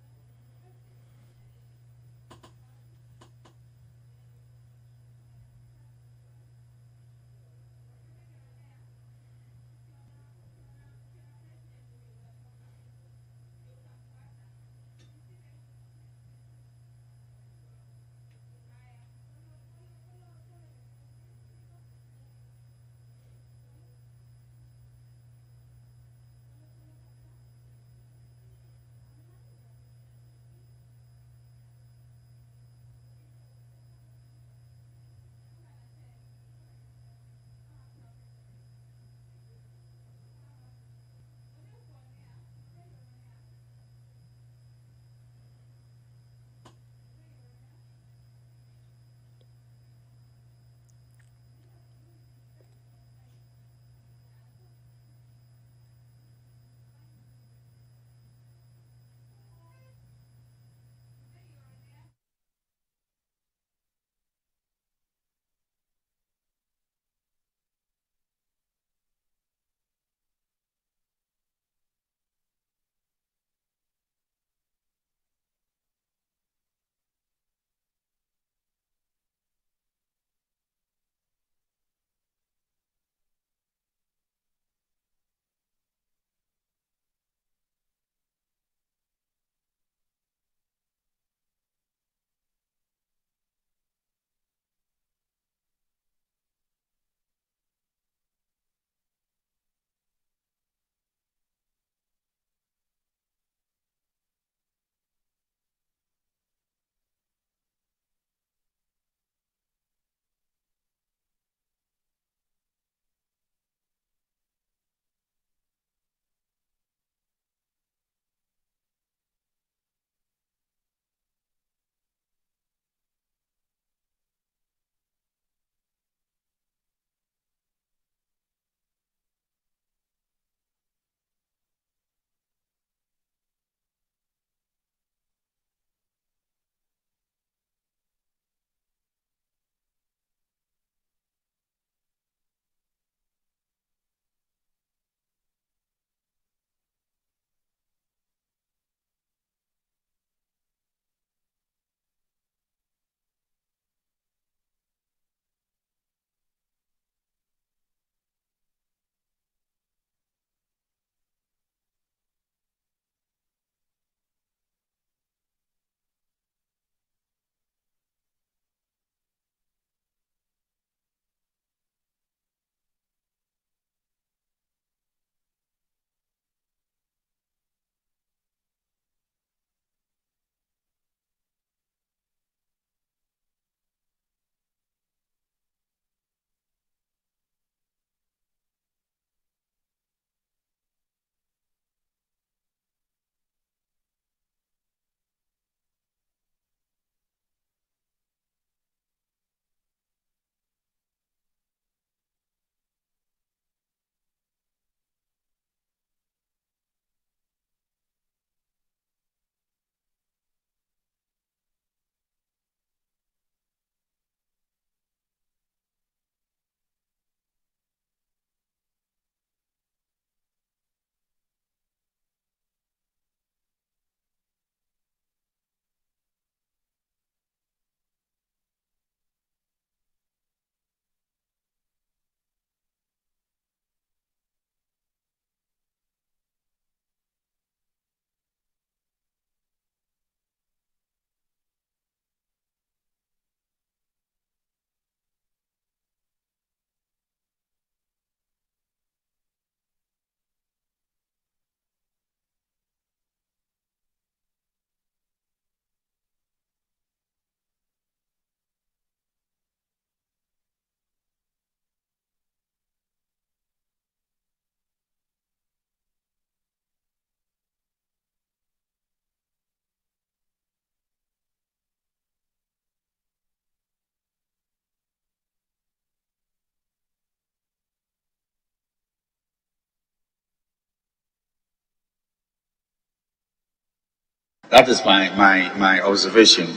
[SPEAKER 5] That is my observation.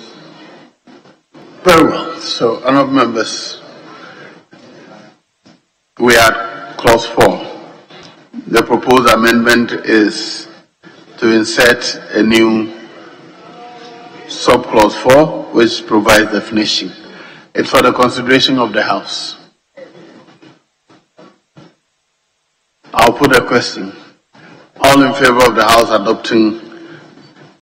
[SPEAKER 6] Very well. So, honourable members, we are clause 4. The proposed amendment is to insert a new sub-clause 4, which provides definition. It's for the consideration of the House. I'll put a question. All in favor of the House adopting